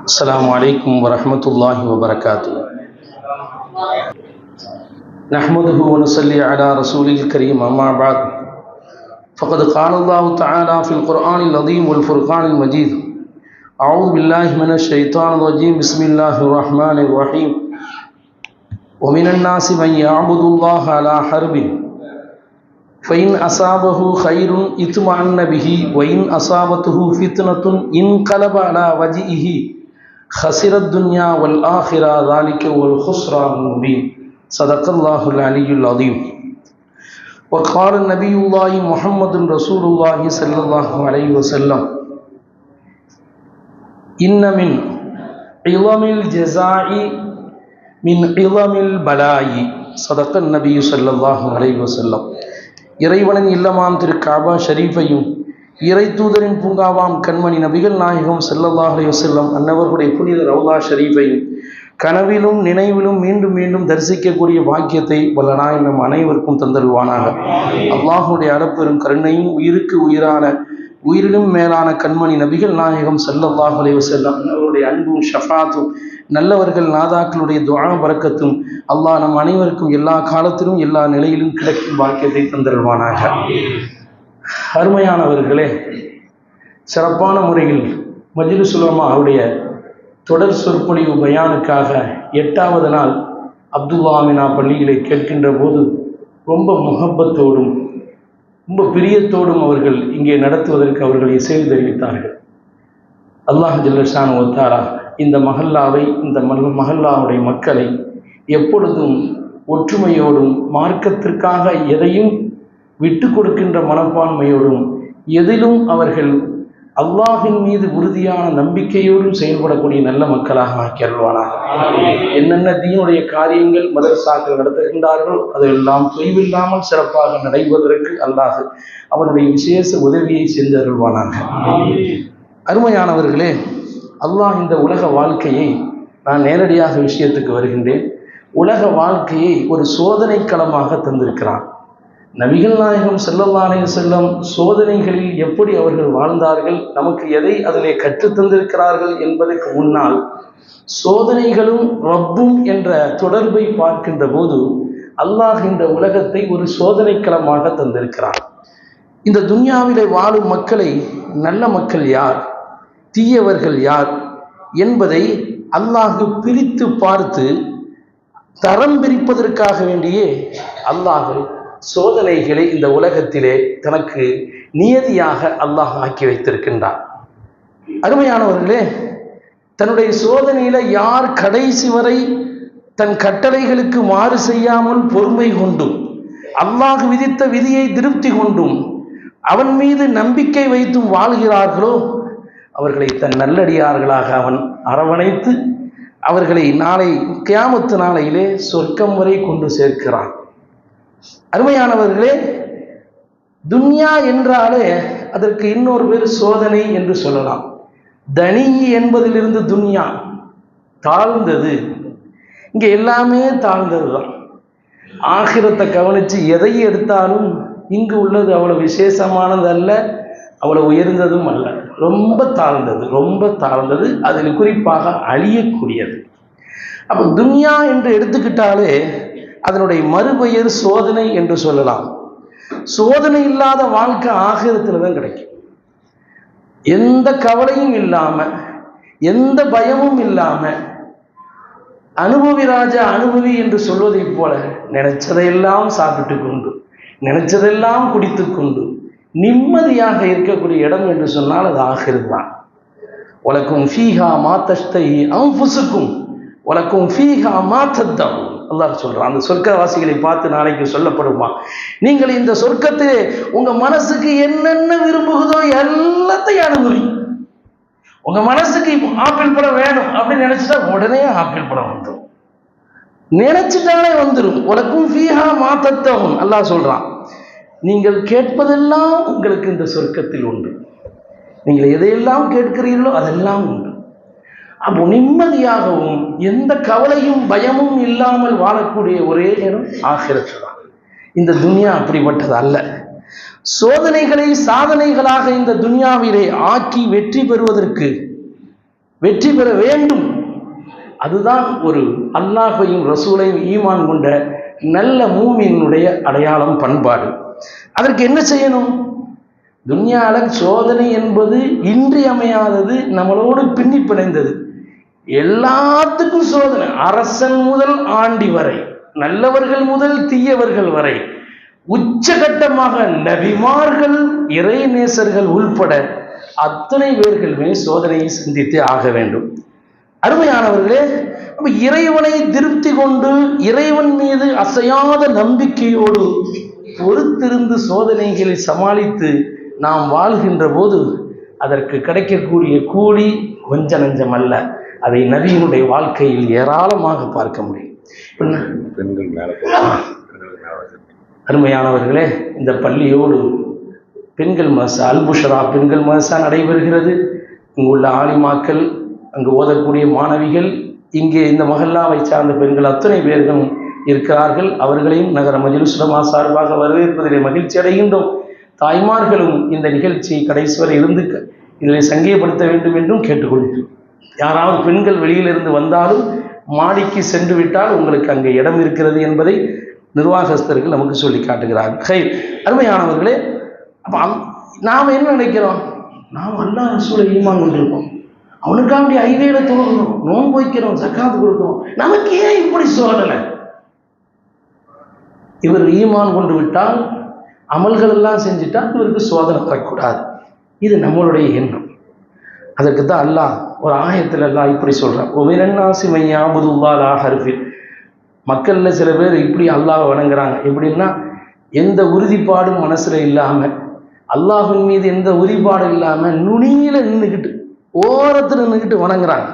السلام عليكم ورحمة الله وبركاته. نحمده ونصلي على رسوله الكريم أما بعد فقد قال الله تعالى في القرآن العظيم والفرقان المجيد أعوذ بالله من الشيطان الرجيم بسم الله الرحمن الرحيم ومن الناس من يعبد الله على حرب فإن أصابه خير اطمأن به وإن أصابته فتنة انقلب على وجهه خسر الدنيا والآخرة ذلك هو الخسران المبين صدق الله العلي العظيم. وقال النبي الله محمد رسول الله صلى الله عليه وسلم إن من عظم الجزاء من عظم البلاء صدق النبي صلى الله عليه وسلم. இறைவனின் இல்லமாம் திரு காபா ஷரீஃபையும் இறை தூதரின் பூங்காவாம் கண்மணி நபிகள் நாயகம் ஸல்லல்லாஹு அலைஹி வஸல்லம் அன்னவர்களுடைய புனித ரவுலா ஷரீஃபையும் கனவிலும் நினைவிலும் மீண்டும் மீண்டும் தரிசிக்கக்கூடிய பாக்கியத்தை வல்ல நாயகம் நம் அனைவருக்கும் தந்தருவானாக. அல்லாஹுடைய அளப்பெரும் கருணையும் உயிருக்கு உயிரான உயிரிலும் மேலான கண்மணி நபிகள் நாயகம் ஸல்லல்லாஹு அலைஹி வஸல்லம் அவருடைய அன்பும் ஷஃபாத்தும் நல்லவர்கள் நாதாக்களுடைய துஆ பரக்கத்தும் அல்லாஹ் நம் அனைவருக்கும் எல்லா காலத்திலும் எல்லா நிலையிலும் கிடைக்கும் பாக்கியத்தை தந்தருவானாக. அருமையானவர்களே, சிறப்பான முறையில் மஜ்லிஸுல் உலமா அவருடைய தொடர் சொற்பொழிவு பயானுக்காக 8வது நாள் அப்துல்லா அமினா பள்ளிகளை கேட்கின்ற போது ரொம்ப முஹப்பத்தோடும் ரொம்ப பிரியத்தோடும் அவர்கள் இங்கே நடத்துவதற்கு அவர்கள் இசைவு தெரிவித்தார்கள். அல்லாஹ் ஜல்ல ஷானஹு வ தஆலா இந்த மஹல்லாவை இந்த மஹல்லாவுடைய மக்களை எப்பொழுதும் ஒற்றுமையோடும் மார்க்கத்திற்காக எதையும் விட்டு கொடுக்கின்ற மனப்பான்மையோடும் எதிலும் அவர்கள் அல்லாஹின் மீது உறுதியான நம்பிக்கையோடும் செயல்படக்கூடிய நல்ல மக்களாக ஆக்கி அருள்வானாக. என்னென்ன தீனுடைய காரியங்கள் மதரசாக்கள் நடத்துகின்றார்களோ அதெல்லாம் தொய்வில்லாமல் சிறப்பாக நடைபெறுவதற்கு அல்லாஹ் அவனுடைய விசேஷ உதவியை சென்று அருள்வானாக. அருமையானவர்களே, அல்லாஹ் இந்த உலக வாழ்க்கையை, நான் நேரடியாக விஷயத்துக்கு வருகின்றேன், உலக வாழ்க்கையை ஒரு சோதனை களமாக தந்திருக்கிறான். நபிகள் நாயகம் ஸல்லல்லாஹு அலைஹி வஸல்லம் சோதனைகளில் எப்படி அவர்கள் வாழ்ந்தார்கள், நமக்கு எதை அதிலே கற்றுத்தந்திருக்கிறார்கள் என்பதற்கு முன்னால் சோதனைகளும் ரப்பும் என்ற தொடர்பை பார்க்கின்ற போது அல்லாஹ் இந்த உலகத்தை ஒரு சோதனை களமாக தந்திருக்கிறான். இந்த துன்யாவிலே வாழும் மக்களை நல்ல மக்கள் யார், தீயவர்கள் யார் என்பதை அல்லாஹ் பிரித்து பார்த்து தரம் பிரிப்பதற்காக வேண்டியே அல்லாஹ் சோதனைகளை இந்த உலகத்திலே தனக்கு நியதியாக அல்லாஹ் ஆக்கி வைத்திருக்கின்றான். அருமையானவர்களே, தன்னுடைய சோதனையில யார் கடைசி வரை தன் கட்டளைகளுக்கு மாறு செய்யாமல் பொறுமை கொண்டும் அல்லாஹ் விதித்த விதியை திருப்தி கொண்டும் அவன் மீது நம்பிக்கை வைத்தும் வாழ்கிறார்களோ அவர்களை தன் நல்லடியார்களாக அவன் அரவணைத்து அவர்களை நாளை கியாமத்து நாளையிலே சொர்க்கம் வரை கொண்டு சேர்க்கிறான். அருமையானவர்களே, துன்யா என்றாலே அதற்கு இன்னொரு பேர் சோதனை என்று சொல்லலாம். தனி என்பதிலிருந்து துன்யா தாழ்ந்தது, இங்க எல்லாமே தாழ்ந்தது தான். ஆகிரத்தை கவனித்து எதை எடுத்தாலும் இங்கு உள்ளது அவ்வளவு விசேஷமானது அல்ல, அவ்வளவு உயர்ந்ததும் அல்ல, ரொம்ப தாழ்ந்தது, ரொம்ப தாழ்ந்தது, அதில் குறிப்பாக அழியக்கூடியது. அப்போ துன்யா என்று எடுத்துக்கிட்டாலே அதனுடைய மறுபெயர் சோதனை என்று சொல்லலாம். சோதனை இல்லாத வாழ்க்கை ஆகிரத்தில் தான் கிடைக்கும். எந்த கவலையும் இல்லாம எந்த பயமும் இல்லாம அனுபவி ராஜா அனுபவி என்று சொல்வதை போல நினைச்சதையெல்லாம் சாப்பிட்டு கொண்டு நினைச்சதெல்லாம் குடித்து கொண்டு நிம்மதியாக இருக்கக்கூடிய இடம் என்று சொன்னால் அது ஆகிரத் தான். உலக்கும் ஃபீஹா மா தஷ்தஹி அன்ஃபுசுக்கும் உலக்கும் ஃபீஹா மா தத்தஹூன் அல்லாஹ் சொல்றான். அந்த சொர்க்கவாசிகளை பார்த்து நாளைக்கு சொல்லப்படுமா, நீங்கள் இந்த சொர்க்கத்திலே உங்க மனசுக்கு என்னென்ன விரும்புகிறதோ எல்லாத்தையும் அனுபவி. உங்க மனசுக்கு இப்போ ஆப்பிள் பழம் வேணும் அப்படின்னு நினைச்சிட்டா உடனே ஆப்பிள் பழம் வந்துடும், நினைச்சிட்டாலே வந்துடும். உலக்கும் ஃபீஹா மா தத்தஹூன் அல்லாஹ் சொல்றான். நீங்கள் கேட்பதெல்லாம் உங்களுக்கு இந்த சொர்க்கத்தில் உண்டு, நீங்கள் எதையெல்லாம் கேட்கிறீர்களோ அதெல்லாம் உண்டு. அப்போ நிம்மதியாகவும் எந்த கவலையும் பயமும் இல்லாமல் வாழக்கூடிய ஒரே நேரம் ஆகிரத்து தான். இந்த துன்யா அப்படிப்பட்டது அல்ல. சோதனைகளை சாதனைகளாக இந்த துன்யாவிலே ஆக்கி வெற்றி பெற வேண்டும். அதுதான் ஒரு அல்லாஹையும் ரசூலையும் ஈமான் கொண்ட நல்ல மூமினுடைய அடையாளம், பண்பாடு. அதற்கு என்ன செய்யணும்? துன்யால சோதனை என்பது இன்றியமையாதது, நம்மளோடு பின்னி பிணைந்தது. எல்லாத்துக்கும் சோதனை, அரசன் முதல் ஆண்டி வரை, நல்லவர்கள் முதல் தீயவர்கள் வரை, உச்சகட்டமாக நபிமார்கள் இறை நேசர்கள் உள்பட அத்தனை பேர்களுமே சோதனையை சந்தித்தே ஆக வேண்டும். அருமையானவர்களே, இறைவனை திருப்தி கொண்டு இறைவன் மீது அசையாத நம்பிக்கையோடு பொறுத்திருந்து சோதனைகளை சமாளித்து நாம் வாழ்கின்ற போது அதற்கு கிடைக்கக்கூடிய கூலி கொஞ்ச நஞ்சம் அல்ல. அதை நபியினுடைய வாழ்க்கையில் ஏராளமாக பார்க்க முடியும். அருமையானவர்களே, இந்த பள்ளியோடு பெண்கள் மதரசா அல்புஷரா பெண்கள் மதரசா நடைபெறுகிறது. இங்குள்ள ஆலிமாக்கள், அங்கு ஓதக்கூடிய மாணவிகள், இங்கே இந்த மஹல்லாவை சார்ந்த பெண்கள் அத்தனை பேர்களும் இருக்கிறார்கள். அவர்களையும் நகர மஜ்லிஸ் உலமா சார்பாக வரவேற்பதிலே மகிழ்ச்சி அடைகின்றோம். தாய்மார்களும் இந்த நிகழ்ச்சியை கடைசி வரை இருந்து இதில் சங்கியப்படுத்த வேண்டும் என்றும் கேட்டுக்கொள்கிறோம். யாராவது பெண்கள் வெளியிலிருந்து வந்தாலும் மாடிக்கு சென்று விட்டால் உங்களுக்கு அங்கே இடம் இருக்கிறது என்பதை நிர்வாகஸ்தர்கள் நமக்கு சொல்லி காட்டுகிறார்கள். அருமையானவர்களே, அப்போ நாம் என்ன நினைக்கிறோம்? நாம் அல்லாஹ் ரசூலை ஈமான் கொண்டிருக்கோம், அவனுக்காண்டி ஐவேல தொழுகிறோம், நோன்பு வைக்கிறோம், ஜக்காத்து கொடுக்கிறோம், நமக்கு ஏன் இப்படி சோதனை? இவர் ஈமான் கொண்டு விட்டால், அமல்கள் எல்லாம் செஞ்சுட்டால் இவருக்கு சோதனை வரக்கூடாது. இது நம்மளுடைய எண்ணம். அதற்கு தான் அல்லாஹ் ஒரு ஆயத்தில் அல்லாஹ் இப்படி சொல்கிறான், ஒமிரன்னாசி மையாபுதுல்லாஹ் ஹர்ஃபில். மக்களில் சில பேர் இப்படி அல்லாஹ் வணங்குறாங்க. எப்படின்னா, எந்த உறுதிப்பாடும் மனசில் இல்லாமல், அல்லாஹின் மீது எந்த உறுதிப்பாடும் இல்லாமல் நுனியில் நின்றுக்கிட்டு, ஓரத்தில் நின்றுக்கிட்டு வணங்குறாங்க.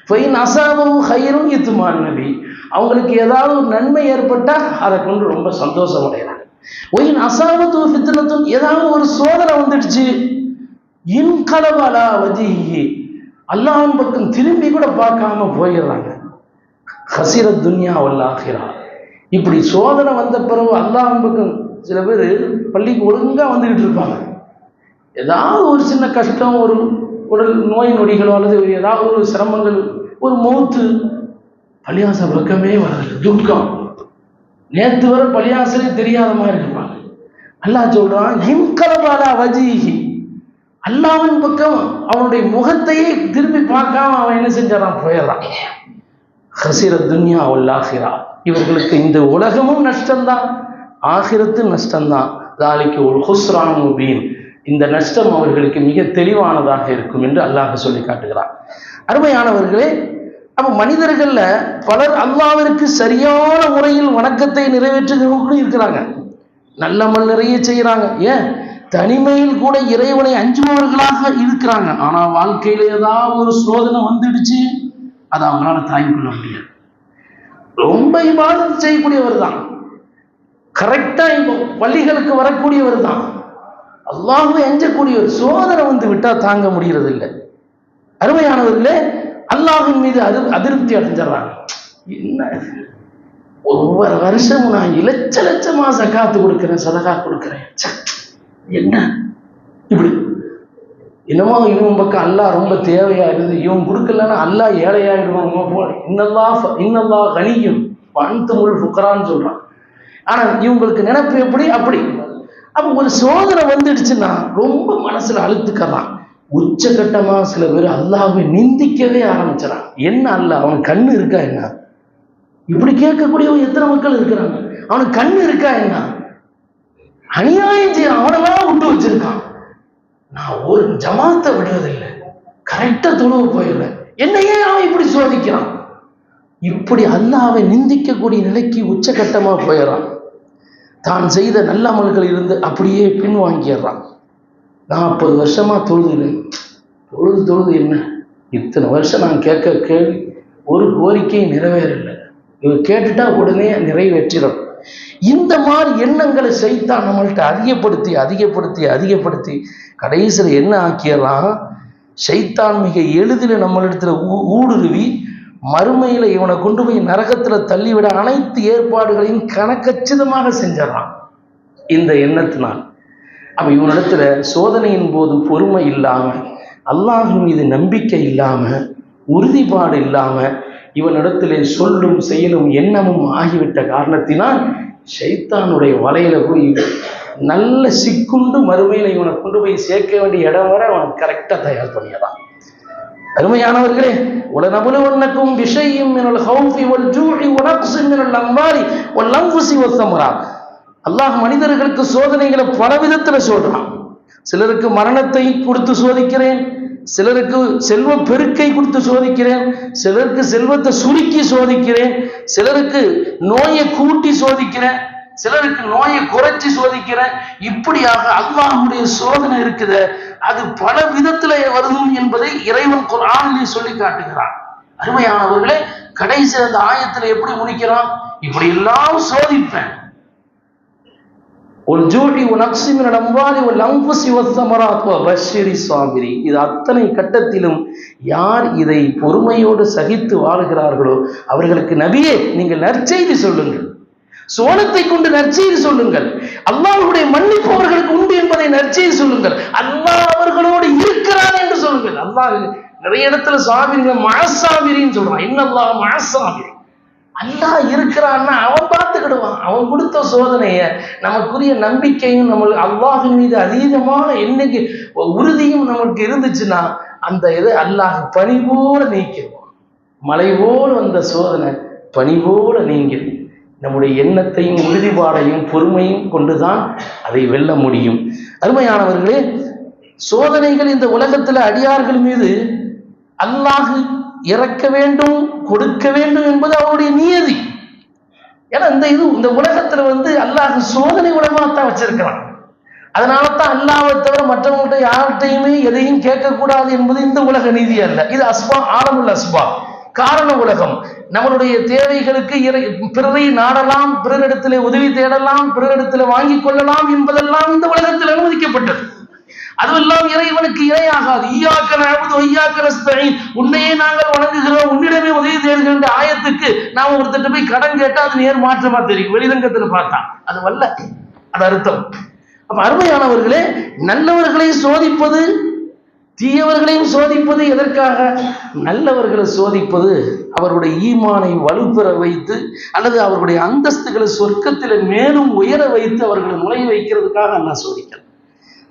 ஃபைன் அசாபும் ஹைரும் இத்துமான் நபி. அவங்களுக்கு ஏதாவது ஒரு நன்மை ஏற்பட்டால் அதை கொண்டு ரொம்ப சந்தோஷம் அடைகிறாங்க. ஒயின் அசாபத்து ஃபித்னத்தும், ஏதாவது ஒரு சோதனை வந்துடுச்சு, இன்கலவலா வஜிஹி, அல்லாஹ்வின் பக்கம் திரும்பி கூட பார்க்காம போயிடுறாங்க. ஹசிரத் துன்யா வல் ஆகிரா. இப்படி சோதனை வந்த பிறகு அல்லாஹ்வின் பக்கம் சில பேர் பள்ளிக்கு ஒழுங்காக வந்துக்கிட்டு இருப்பாங்க. ஏதாவது ஒரு சின்ன கஷ்டம், ஒரு உடல் நோய் நொடிகளோ அல்லது ஏதாவது ஒரு சிரமங்கள், ஒரு மௌத்து, பள்ளியாச பக்கமே வர்றது துக்கம். நேற்று வரை பள்ளியாசலே தெரியாத மாதிரி இருப்பாங்க. அல்லாஹ் சொல்றான், இன்கலபாலா வஜீஹி, அல்லாஹ்வின் பக்கம் அவனுடைய முகத்தையே திரும்பி பார்க்காம அவன் என்ன செஞ்சான்? போயிடறான். ஹசிரத் துன்யா வல் ஆகிரா. இவர்களுக்கு இந்த உலகமும் நஷ்டம்தான், ஆகிரத்து நஷ்டம்தான். தாலிக்கு ஒரு ஹுஸ்ரான் முபீன். இந்த நஷ்டம் அவர்களுக்கு மிக தெளிவானதாக இருக்கும் என்று அல்லாஹ் சொல்லி காட்டுகிறார். அருமையானவர்களே, அப்போ மனிதர்கள்ல பலர் அல்லாஹ்விற்கு சரியான முறையில் வணக்கத்தை நிறைவேற்றுகிறவர்களும் இருக்கிறாங்க, நல்லமல் நிறைய செய்கிறாங்க, ஏன் தனிமையில் கூட இறைவனை அஞ்சுபவர்களாக இருக்கிறாங்க. ஆனால் வாழ்க்கையில் ஏதாவது ஒரு சோதனை வந்துடுச்சு, அதை அவங்களால தாங்கிக் கொள்ள முடியாது. ரொம்ப இபாதத் செய்யக்கூடியவர் தான், கரெக்டா இப்போ பள்ளிகளுக்கு வரக்கூடியவர் தான், அல்லாஹ்வை அஞ்சக்கூடியவர், சோதனை வந்து விட்டா தாங்க முடிகிறது இல்லை. அருமையானவர்களே, அல்லாஹ்வின் மீது அதிருப்தி அடைஞ்சிடறாங்க. என்ன, ஒவ்வொரு வருஷமும் நான் லட்சமா சகாத்து கொடுக்கிறேன், சதகா கொடுக்கிறேன், என்ன இப்படி என்னமோ இவன் பக்கம் அல்லாஹ் ரொம்ப தேவையா இருந்து இவன் கொடுக்கலன்னா அல்லாஹ் ஏழையாயிடுவாங்க போல. இன்னல்லா கனியும் பன்துமுல் ஃபுக்ரான்னு சொல்றான். ஆனா இவங்களுக்கு நினைப்பு எப்படி? அப்படி. அப்ப ஒரு சோதனை வந்துடுச்சுன்னா ரொம்ப மனசுல அழுத்துக்கிறான். உச்சகட்டமா சில பேர் அல்லாஹ்வை நிந்திக்கவே ஆரம்பிச்சிடறான். என்ன அல்லாஹ், அவனுக்கு கண்ணு இருக்கா என்ன? இப்படி கேட்கக்கூடியவங்க எத்தனை மக்கள் இருக்கிறாங்க. அவனுக்கு கண்ணு இருக்கா என்ன? அநியாயம் செய்ய அவனெல்லாம் விட்டு வச்சிருக்கான். நான் ஒரு ஜமாத்தை விடுவதில்லை, கரெக்டா தொழுவு போயிடுறேன், என்னையே அவன் இப்படி சோதிக்கிறான். இப்படி அல்லாஹ்வை நிந்திக்கக்கூடிய நிலைக்கு உச்சகட்டமா போயிடறான். தான் செய்த நல்ல அமல்கள் இருந்து அப்படியே பின்வாங்கிடுறான். 40 வருஷமா தொழுதுறேன், தொழுது என்ன, இத்தனை வருஷம் நான் கேட்க கேள்வி ஒரு கோரிக்கை நிறைவேறலை, இவர் கேட்டுட்டா உடனே நிறைவேற்றிடும். இந்த மாதிரி எண்ணங்களை சைத்தான் நம்மள்கிட்ட அதிகப்படுத்தி கடைசியில் என்ன ஆக்கியெல்லாம், சைத்தான் மிக எளிதில் நம்மளிடத்துல ஊடுருவி மறுமையில் இவனை கொண்டு போய் நரகத்தில் தள்ளிவிட அனைத்து ஏற்பாடுகளையும் கணக்கச்சிதமாக செஞ்சிடறான். இந்த எண்ணத்தினால் அப்ப இவனிடத்துல சோதனையின் போது பொறுமை இல்லாம, அல்லாஹின் மீது நம்பிக்கை இல்லாம, உறுதிப்பாடு இல்லாம, இவனிடத்திலே சொல்லும் செயலும் எண்ணமும் ஆகிவிட்ட காரணத்தினால் ஷைத்தானுடைய வலையில போய் நல்ல சிக்குண்டு மறுமையில இவனை கொண்டு போய் சேர்க்க வேண்டிய இடம் வரை அவனுக்கு கரெக்டா தயார் பண்ணியதான். அருமையானவர்களே, உலநபுலுவன்னக்கும் பிஷைஇம் மினல் ஹௌஃபி வல் ஜூஇ வ நக்ஸின் மினல் அம்வாலி வல் அன்ஃபுஸி வஸ் ஸமராத். அல்லாஹ் மனிதர்களுக்கு சோதனைகளை பல விதத்துல சொல்றான். சிலருக்கு மரணத்தை கொடுத்து சோதிக்கிறேன், சிலருக்கு செல்வ பெருக்கை கொடுத்து சோதிக்கிறேன், சிலருக்கு செல்வத்தை சுருக்கி சோதிக்கிறேன், சிலருக்கு நோயை கூட்டி சோதிக்கிறேன், சிலருக்கு நோயை குறைச்சி சோதிக்கிறேன். இப்படியாக அல்லாஹ்வுடைய சோதனை இருக்குது, அது பல விதத்துல வருதும் என்பதை இறைவன் குர்ஆனிலே சொல்லி காட்டுகிறான். அருமையானவர்களே, கடைசி அந்த ஆயத்துல எப்படி முடிக்கிறான்? இப்படி எல்லாம் சோதிப்பேன். இது அத்தனை கட்டத்திலும் யார் இதை பொறுமையோடு சகித்து வாழ்கிறார்களோ அவர்களுக்கு நபியே நீங்கள் நற்செய்தி சொல்லுங்கள், சோனத்தை கொண்டு நற்செய்தி சொல்லுங்கள், அல்லாஹ்வுடைய மன்னிப்பு அவர்களுக்கு உண்டு என்பதை நற்செய்தி சொல்லுங்கள், அல்லாஹ் அவர்களோடு இருக்கிறான் என்று சொல்லுங்கள். அல்லாஹ் நிறைய இடத்துல சாபிரிகள் மஅஸ்ஸாபிரின்னு சொல்றான். இன்னல்லாஹ் மஅஸ்ஸாபிரி. அல்லாஹ் இருக்கிறான்னா அவன் பார்த்துக்கிடுவான். அவன் கொடுத்த சோதனைய நமக்குரிய நம்பிக்கையும் நம்ம அல்லாஹின் மீது அதீதமான எண்ணிக்கை உறுதியும் நமக்கு இருந்துச்சுன்னா அந்த இதை அல்லாஹ் பனி போல நீக்கிடுவான். மலை போல வந்த சோதனை பனி போல நீங்கி நம்முடைய எண்ணத்தையும் உறுதிப்பாடையும் பொறுமையும் கொண்டுதான் அதை வெல்ல முடியும். அருமையானவர்களே, சோதனைகள் இந்த உலகத்தில் அடியார்கள் மீது அல்லாஹ் இறக்க வேண்டும், கொடுக்க வேண்டும் என்பது அவருடைய நியதி. ஏன்னா இந்த உலகத்துல அல்லாஹ் சோதனை உலகமாத்தான் வச்சிருக்கிறான். அதனால தான் அல்லாஹ்வை தவிர மற்றவங்கள்ட்ட யார்கிட்டையுமே எதையும் கேட்கக்கூடாது என்பது இந்த உலக நீதி அல்ல. இது அஸ்பா, ஆலமுல் அஸ்பா, காரண உலகம். நம்மளுடைய தேவைகளுக்கு பிறரை நாடலாம், பிறரிடத்திலே உதவி தேடலாம், பிறரிடத்திலே வாங்கிக் கொள்ளலாம் என்பதெல்லாம் இந்த உலகத்தில் அனுமதிக்கப்பட்டது. அதுவெல்லாம் இறைவனுக்கு இணையாகாது. ஈயாக்க நஅபுது வ ஈயாக்க நஸ்தஈன், உன்னையே நாங்கள் வணங்குகிறோம், உன்னிடமே உதவி தேடுகின்ற ஆயத்துக்கு நாம ஒருத்தட்ட போய் கடன் கேட்டா அது நேர் மாற்றமா தெரியும். வெளிரங்கத்துல பார்த்தா அது வல்ல, அது அர்த்தம். அப்ப அருமையானவர்களே, நல்லவர்களை சோதிப்பது, தீயவர்களையும் சோதிப்பது எதற்காக? நல்லவர்களை சோதிப்பது அவருடைய ஈமானை வலுப்பெற வைத்து அல்லது அவருடைய அந்தஸ்துகளை சொர்க்கத்தில் மேலும் உயர வைத்து அவர்களை நுழைய வைக்கிறதுக்காக அல்லாஹ் சோதிக்கிறார்.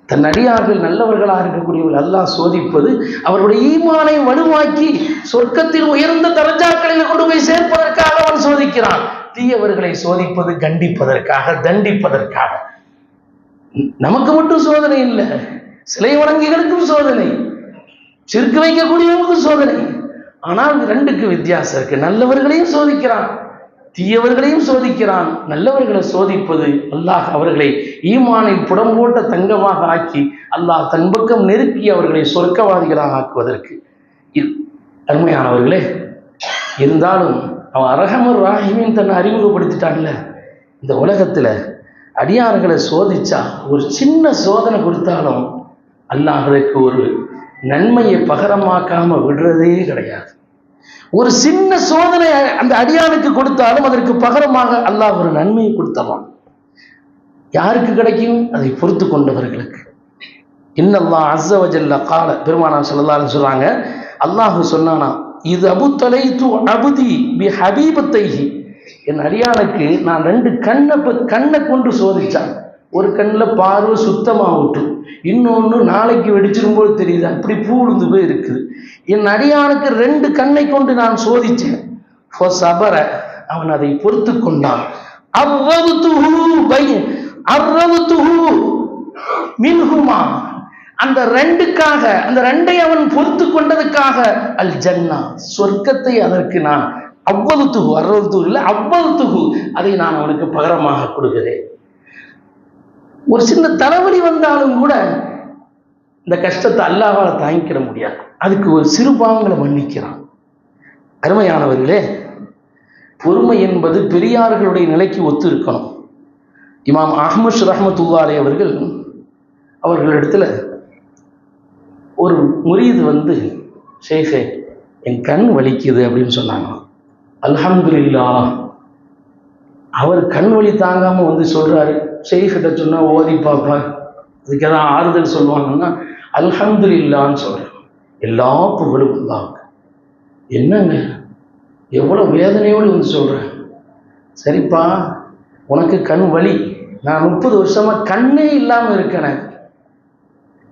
தன் அடியார்கள் நல்லவர்களாக இருக்கக்கூடியவர்கள் அல்லாஹ் சோதிப்பது அவருடைய ஈமானை வலுவாக்கி சொர்க்கத்தில் உயர்ந்த தரஜாக்களில் கொண்டு போய் சேர்ப்பதற்காக அவன் சோதிக்கிறான். தீயவர்களை சோதிப்பது கண்டிப்பதற்காக, தண்டிப்பதற்காக. நமக்கு மட்டும் சோதனை இல்லை, சிலை வணங்கிகளுக்கும் சோதனை, சிறுக்கு வைக்கக்கூடியவங்களுக்கும் சோதனை. ஆனால் ரெண்டுக்கு வித்தியாசம் இருக்கு. நல்லவர்களையும் சோதிக்கிறான், தீயவர்களையும் சோதிக்கிறான். நல்லவர்களை சோதிப்பது அல்லாஹ் அவர்களை ஈமானில் புடம்போட்ட தங்கமாக ஆக்கி அல்லாஹ் தன் பக்கம் நெருக்கி அவர்களை சொர்க்கவாதிகளாக ஆக்குவதற்கு. அருமையானவர்களே, இருந்தாலும் அவன் அரஹமர் ராஹிமின் தன்னை அறிமுகப்படுத்திட்டான்ல. இந்த உலகத்துல அடியார்களை சோதிச்சா, ஒரு சின்ன சோதனை கொடுத்தாலும் அல்லாஹ் அதற்கு ஒரு நன்மையை பகரமாக்காம விடுறதே கிடையாது. ஒரு சின்ன சோதனை அந்த அடியானுக்கு கொடுத்தாலும் அதற்கு பகரமாக அல்லாஹ் ஒரு நன்மையை கொடுத்தவான். யாருக்கு கிடைக்கும்? அதை பொறுத்து கொண்டவர்களுக்கு. இன்னல்லாஹ் அஸ்ஸ வ ஜல்ல கால, பெருமானார் ஸல்லல்லாஹு அலைஹி சொல்றாங்க, அல்லாஹ் சொன்னானா, இது அபுத்தலைத்து அபுதி பி ஹபீபத்தைஹி, என் அடியானுக்கு நான் ரெண்டு கண்ணை கொண்டு சோதிச்சான். ஒரு கண்ணில் பார்வை சுத்தமாக விட்டு, இன்னொன்று நாளைக்கு வெடிச்சிரும்போது தெரியுது அப்படி பூழுந்து போய் இருக்குது. என் அடியானுக்கு ரெண்டு கண்ணை கொண்டு நான் சோதிச்சேன். அவன் அதை பொறுத்து கொண்டான். அந்த ரெண்டுக்காக, அந்த ரெண்டை அவன் பொறுத்து கொண்டதுக்காக அல் ஜன்னா, சொர்க்கத்தை அதற்கு நான் அவ்வளவு இல்லை அவ்வளவு அதை நான் அவனுக்கு பகரமாக கொடுக்கிறேன். ஒரு சின்ன தலைவலி வந்தாலும் கூட இந்த கஷ்டத்தை அல்லாஹ்வால தாங்கிக்கிட முடியாது. அதுக்கு ஒரு சிறு பாவங்களை மன்னிக்கிறான். அருமையானவர்களே, பொறுமை என்பது பெரியார்களுடைய நிலைக்கு ஒத்து இருக்கணும். இமாம் அஹ்மத் ரஹ்மத்துல்லாஹி அலைஹி அவர்களிடத்துல ஒரு முரீது ஷேഖே, என் கண் வலிக்குது அப்படின்னு சொன்னாங்க. அல்ஹம்துலில்லாஹ், அவர் கண் வலி தாங்காம சொல்றாரு. ஷேக்கிட்ட சொன்னா ஓதி பார்ப்பார், அதுக்கு எதாவது ஆறுதல் சொல்லுவாங்கன்னா அல்ஹம்துலில்லாஹ்னு சொல்றேன். எல்லா புகழும் அல்லாஹ்வுக்கு. என்னங்க எவ்வளோ வேதனையோடு வந்து சொல்கிறேன். சரிப்பா, உனக்கு கண் வலி. நான் 30 வருஷமா கண்ணே இல்லாமல் இருக்கேன்.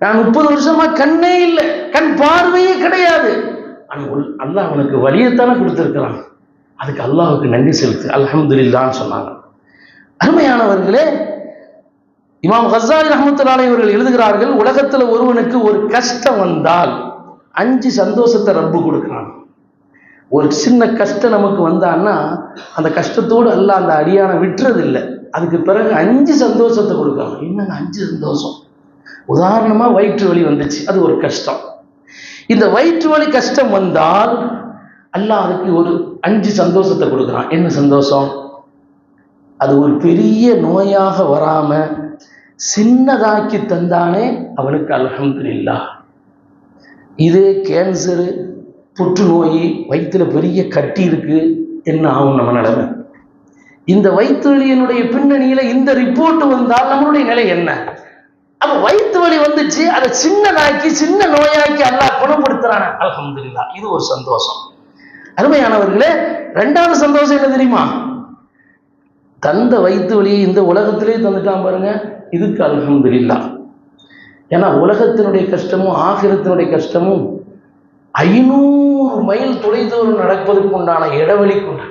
நான் 30 வருஷமா கண்ணே இல்லை, கண் பார்வையே கிடையாது. ஆனால் அல்லாஹ் உனக்கு வலியைத்தானே கொடுத்துருக்கிறான். அதுக்கு அல்லாஹ்வுக்கு நன்றி செலுத்து, அல்ஹம்துலில்லாஹ்னு சொன்னாங்க. அருமையானவர்களே, இமாம் கஸ்ஸாலி ரஹ்மத்துல்லாஹி அலைஹி அவர்கள் எழுதுகிறார்கள், உலகத்தில் ஒருவனுக்கு ஒரு கஷ்டம் வந்தால் 5 சந்தோஷத்தை ரப்பு கொடுக்குறான். ஒரு சின்ன கஷ்டம் நமக்கு வந்தான்னா அந்த கஷ்டத்தோடு அல்லாஹ் அந்த அடியானை விட்டுறது இல்லை. அதுக்கு பிறகு 5 சந்தோஷத்தை கொடுக்குறாங்க. என்னங்க 5 சந்தோஷம்? உதாரணமாக வயிற்று வலி வந்துச்சு, அது ஒரு கஷ்டம். இந்த வயிற்று வலி கஷ்டம் வந்தால் அல்லாஹ் அதுக்கு ஒரு 5 சந்தோஷத்தை கொடுக்குறான். என்ன சந்தோஷம்? அது ஒரு பெரிய நோயாக வராம சின்னதாக்கி தந்தானே அவனுக்கு அல்ஹம்துலில்லாஹ். இதே கேன்சரு, புற்றுநோய், வயிற்றுல பெரிய கட்டி இருக்கு, என்ன ஆகும் நம்ம நிலைமை? இந்த வயிற்று வலியினுடைய பின்னணியில இந்த ரிப்போர்ட் வந்தால் நம்மளுடைய நிலை என்ன? அப்ப வயிற்று வலி வந்துச்சு, அதை சின்னதாக்கி சின்ன நோயாக்கி அல்லாஹ் குணப்படுத்துறான, அல்ஹம்துலில்லாஹ். இது ஒரு சந்தோஷம். அருமையானவர்களே, 2வது சந்தோஷம் என்ன தெரியுமா? தந்த வயிற்று வலியை இந்த உலகத்திலே தந்துட்டான் பாருங்க, இதுக்கு அல்ஹம்துலில்லாஹ். ஏன்னா உலகத்தினுடைய கஷ்டமும் ஆகிரத்தினுடைய கஷ்டமும் 500 மைல் தொலைதூரம் நடப்பதற்கு உண்டான இடைவெளிக்கு உண்டு.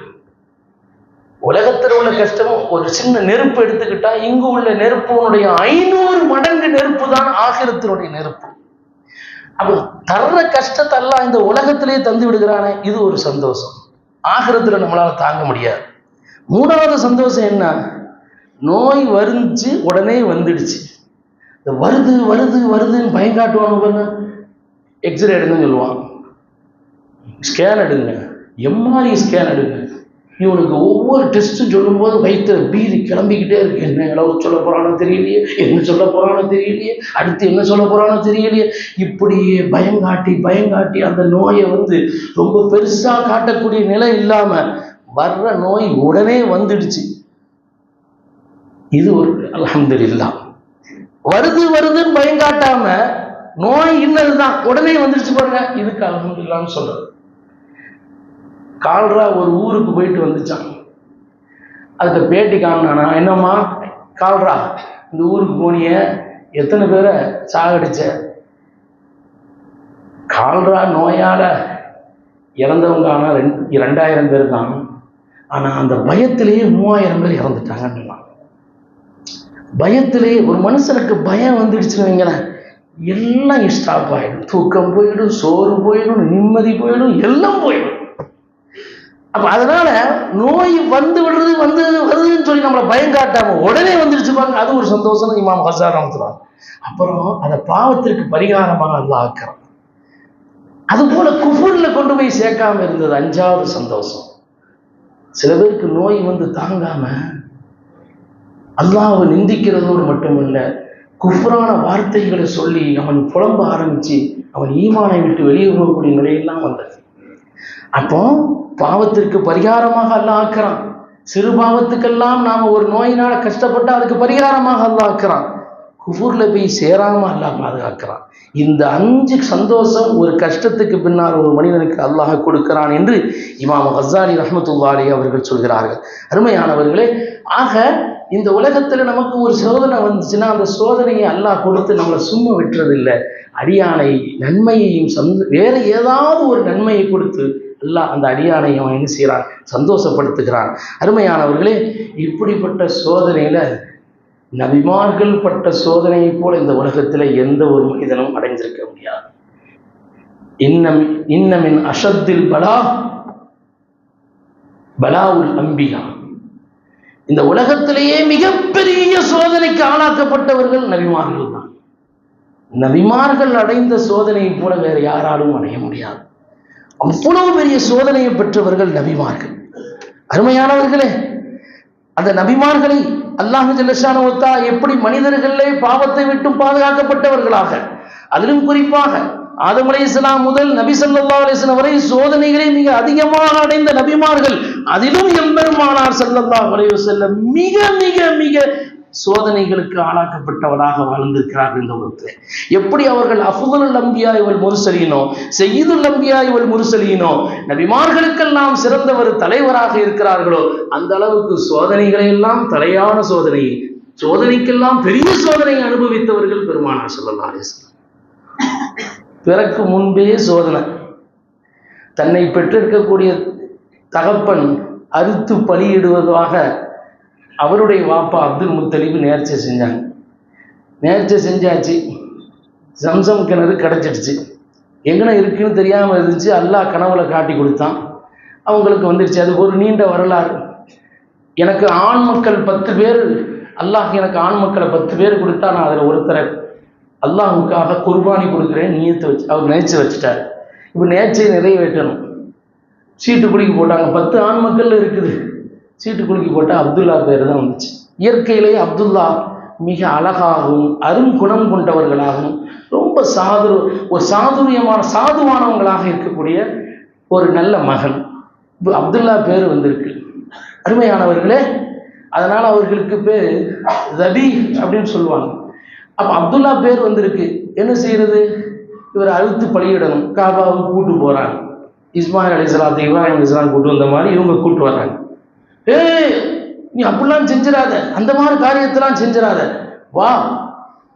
உலகத்தில் உள்ள கஷ்டமும் ஒரு சின்ன நெருப்பு எடுத்துக்கிட்டா இங்கு உள்ள நெருப்புனுடைய 500 மடங்கு நெருப்பு தான் ஆகிரத்தினுடைய நெருப்பு. அப்போ தர்ற கஷ்டத்தை எல்லாம் இந்த உலகத்திலேயே தந்து விடுகிறானே, இது ஒரு சந்தோஷம். ஆகிரத்தில் நம்மளால தாங்க முடியாது. 3வது சந்தோஷம் என்ன? நோய் வருந்துச்சு, உடனே வந்துடுச்சு. வருது வருது வருதுன்னு பயம் காட்டுவாங்க பாருங்க. எக்ஸ்ரே எடுங்கன்னு சொல்லுவான், ஸ்கேன் எடுங்க, எம்ஆர்ஐ ஸ்கேன் எடுங்க. இவனுக்கு ஒவ்வொரு டெஸ்ட்டும் சொல்லும் போது வயிற்றுல பீதி கிளம்பிக்கிட்டே இருக்கு. என்ன அளவு சொல்ல போறானோ தெரியலையே, என்ன சொல்ல போறானோ தெரியலையே, அடுத்து என்ன சொல்ல போறானோ தெரியலையே. இப்படியே பயங்காட்டி அந்த நோயை ரொம்ப பெருசா காட்டக்கூடிய நிலை இல்லாம வர்ற நோய் உடனே வந்துடுச்சு. இது ஒரு அல்ஹம்துலில்லாஹ். வருதுன்னு பயங்காட்டாம நோய் இன்னதுதான் உடனே வந்துடுச்சு பாருங்க, இதுக்கு அல்ஹம்துலில்லாஹ்னு சொல்றது. கால்ரா ஒரு ஊருக்கு போயிட்டு வந்துச்சான். அதுக்கு பேட்டி காணானா, என்னம்மா கால்ரா இந்த ஊருக்கு போனிய, எத்தனை பேரை சாகடிச்ச? கால்ரா நோயால இறந்தவங்க ஆனா 2000 பேர் தான். ஆனா அந்த பயத்திலேயே 3000 பேர் இறந்துட்டாங்கன்னு. பயத்திலேயே ஒரு மனுஷனுக்கு பயம் வந்துடுச்சுன்னு வைங்களேன், எல்லாம் ஸ்டாப் ஆயிடும். தூக்கம் போயிடும், சோறு போயிடும், நிம்மதி போயிடும், எல்லாம் போயிடும். அப்ப அதனால நோய் வந்து வருதுன்னு சொல்லி நம்மளை பயம் காட்டாம உடனே வந்துடுச்சு பாருங்க, அது ஒரு சந்தோஷம். இமாம் கஸ்ஸாலி ரஹ்மத்துல்லாஹி. அப்புறம் அந்த பாவத்திற்கு பரிகாரமாக அல்லாஹ் ஆக்குறான். அது போல குஃபுர்ல கொண்டு போய் சேர்க்காம இருந்தது 5வது சந்தோஷம். சில பேருக்கு நோய் தாங்காம அல்லாஹ்வை நிந்திக்கிறதோடு மட்டுமல்ல, குஃப்ரான வார்த்தைகளை சொல்லி அவன் புலம்ப ஆரம்பிச்சு அவன் ஈமானை விட்டு வெளியே போகக்கூடிய நிலையெல்லாம் வந்தது. அப்போ பாவத்திற்கு பரிகாரமாக அல்லாஹ் ஆக்குறான். சிறு பாவத்துக்கெல்லாம் நாம ஒரு நோயினால கஷ்டப்பட்டு அதுக்கு பரிகாரமாக அல்லாஹ் ஆக்குறான். குஃபுர்ல போய் சேராம அல்லாஹ் பாதுகாக்கிறான். இந்த 5 சந்தோஷம் ஒரு கஷ்டத்துக்கு பின்னால் ஒரு மனிதனுக்கு அல்லாஹ் கொடுக்கிறான் என்று இமாம் கஸ்ஸாலி ரஹ்மத்துல்லாஹி அலைஹி அவர்கள் சொல்கிறார்கள். அருமையானவர்களே, ஆக இந்த உலகத்துல நமக்கு ஒரு சோதனை வந்துச்சுன்னா அந்த சோதனையை அல்லாஹ் கொடுத்து நம்மளை சும்மா விட்டுறதில்லை. அடியானை நன்மையையும் வேற ஏதாவது ஒரு நன்மையை கொடுத்து அல்லாஹ் அந்த அடியானையும் அவன் என்ன செய்கிறான்? சந்தோஷப்படுத்துகிறான். அருமையானவர்களே, இப்படிப்பட்ட சோதனையில நபிமார்கள் பட்ட சோதனையை போல இந்த உலகத்துல எந்த ஒரு மனிதனும் அடைந்திருக்க முடியாது. இன்னமின் அஷத்தில் பலாவுல் அம்பியா. இந்த உலகத்திலேயே மிகப்பெரிய சோதனைக்கு ஆளாக்கப்பட்டவர்கள் நபிமார்கள் தான். நபிமார்கள் அடைந்த சோதனையை போல வேற யாராலும் அடைய முடியாது. அவ்வளவு பெரிய சோதனையை பெற்றவர்கள் நபிமார்கள். அருமையானவர்களே, அந்த நபிமார்களை அல்லாஹ் ஜல்லஷானஹு வ தஆலா எப்படி மனிதர்களே பாவத்தை விட்டும் பாதுகாக்கப்பட்டவர்களாக, அதிலும் குறிப்பாக ஆதம் அலைஹிஸ்ஸலாம் முதல் நபி ஸல்லல்லாஹு அலைஹி வஸல்லம் வரை சோதனைகளை மிக அதிகமாக அடைந்த நபிமார்கள், அதிலும் எம்பெருமானார் ஸல்லல்லாஹு அலைஹி வஸல்லம் மிக மிக மிக சோதனைகளுக்கு ஆளாக்கப்பட்டவராக வாழ்ந்திருக்கிறார்கள் இந்த உலகத்தில். எப்படி அவர்கள் அஃதுலுல் அம்பியா வல் முர்சலீனோ, சய்யிதுல் அம்பியா வல் முர்சலீனோ, நபிமார்களுக்கெல்லாம் சிறந்தவர் தலைவராக இருக்கிறார்களோ, அந்த அளவுக்கு சோதனைகளை எல்லாம் தலையான சோதனை, சோதனைக்கெல்லாம் பெரிய சோதனை அனுபவித்தவர்கள் பெருமானார் ஸல்லல்லாஹு அலைஹி வஸல்லம். பிறக்கு முன்பே சோதனை. தன்னை பெற்றெடுக்கக்கூடிய தகப்பன் அறுத்து பலியிடுவதாக அவருடைய வாப்பா அப்துல் முத்தலிப் நேர்ச்சை செஞ்சாங்க. நேர்ச்சை செஞ்சாச்சு, ஜம்சம் கிணறு கிடச்சிடுச்சு. எங்கன இருக்குன்னு தெரியாமல் இருந்துச்சு. அல்லாஹ் கனவுல காட்டி கொடுத்தான், அவங்களுக்கு வந்துடுச்சு. அது ஒரு நீண்ட வரலாறு. எனக்கு ஆண் மக்கள் 10 பேர், அல்லாஹ் எனக்கு ஆண் மக்களை 10 பேர் கொடுத்தா நான் அதில் ஒருத்தரை அல்லாஹுக்காக குர்பானி கொடுக்குறேன் நியத்தை வச்சு அவர் நேர்ச்சி வச்சுட்டார். இப்போ நேர்ச்சியை நிறைவேற்றணும். சீட்டு குலுக்கி போட்டாங்க. 10 ஆண் மக்கள் இருக்குது. சீட்டு குலுக்கி போட்டால் அப்துல்லா பேர் தான் வந்துச்சு. இயற்கையிலேயே அப்துல்லா மிக அழகாகவும் அருங்குணம் கொண்டவர்களாகவும் ரொம்ப ஒரு சாதுவானவங்களாக இருக்கக்கூடிய ஒரு நல்ல மகன். இப்போ அப்துல்லா பேர் வந்திருக்கு. அருமையானவர்களே, அதனால் அவர்களுக்கு பேர் ரபி அப்படின்னு சொல்லுவாங்க. அப்போ அப்துல்லா பேர் வந்திருக்கு. என்ன செய்யறது? இவர் அழுத்து பலியிடணும். காபாவுக்கு கூட்டு போகிறாங்க. இஸ்மாயில் அலைஹிஸ்ஸலாம், இப்ராஹிம் அலைஹிஸ்ஸலாம் கூட்டு வந்த மாதிரி இவங்க கூட்டு வர்றாங்க. நீ அப்படிலாம் செஞ்சிடாத, அந்த மாதிரி காரியத்தெல்லாம் செஞ்சிடாத, வா,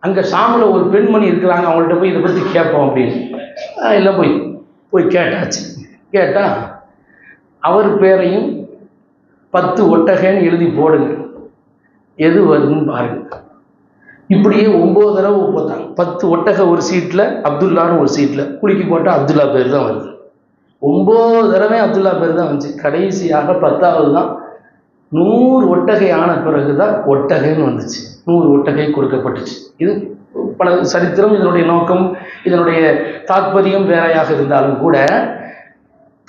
அங்கே ஷாமில் ஒரு பெண்மணி இருக்கிறாங்க, அவங்கள்ட்ட போய் இதை பற்றி கேட்போம் அப்படின்னு. இல்லை, போய் கேட்டாச்சு. கேட்டால் அவர் பேரையும் 10 ஒட்டகைன்னு எழுதி போடுங்க, எது வருதுன்னு பாருங்க. இப்படியே 9 தடவை போட்டாங்க. 10 ஒட்டகை ஒரு சீட்டில், அப்துல்லான்னு ஒரு சீட்டில். குலுக்கி போட்டால் அப்துல்லா பேர் தான் வருது. 9 தடவை அப்துல்லா பேர் தான் வந்துச்சு. கடைசியாக 10வது தான் 100 ஒட்டகை ஆன பிறகு தான் ஒட்டகைன்னு வந்துச்சு. 100 ஒட்டகை கொடுக்கப்பட்டுச்சு. இது பல சரித்திரம். இதனுடைய நோக்கம், இதனுடைய தாற்பயம் வேறையாக இருந்தாலும் கூட,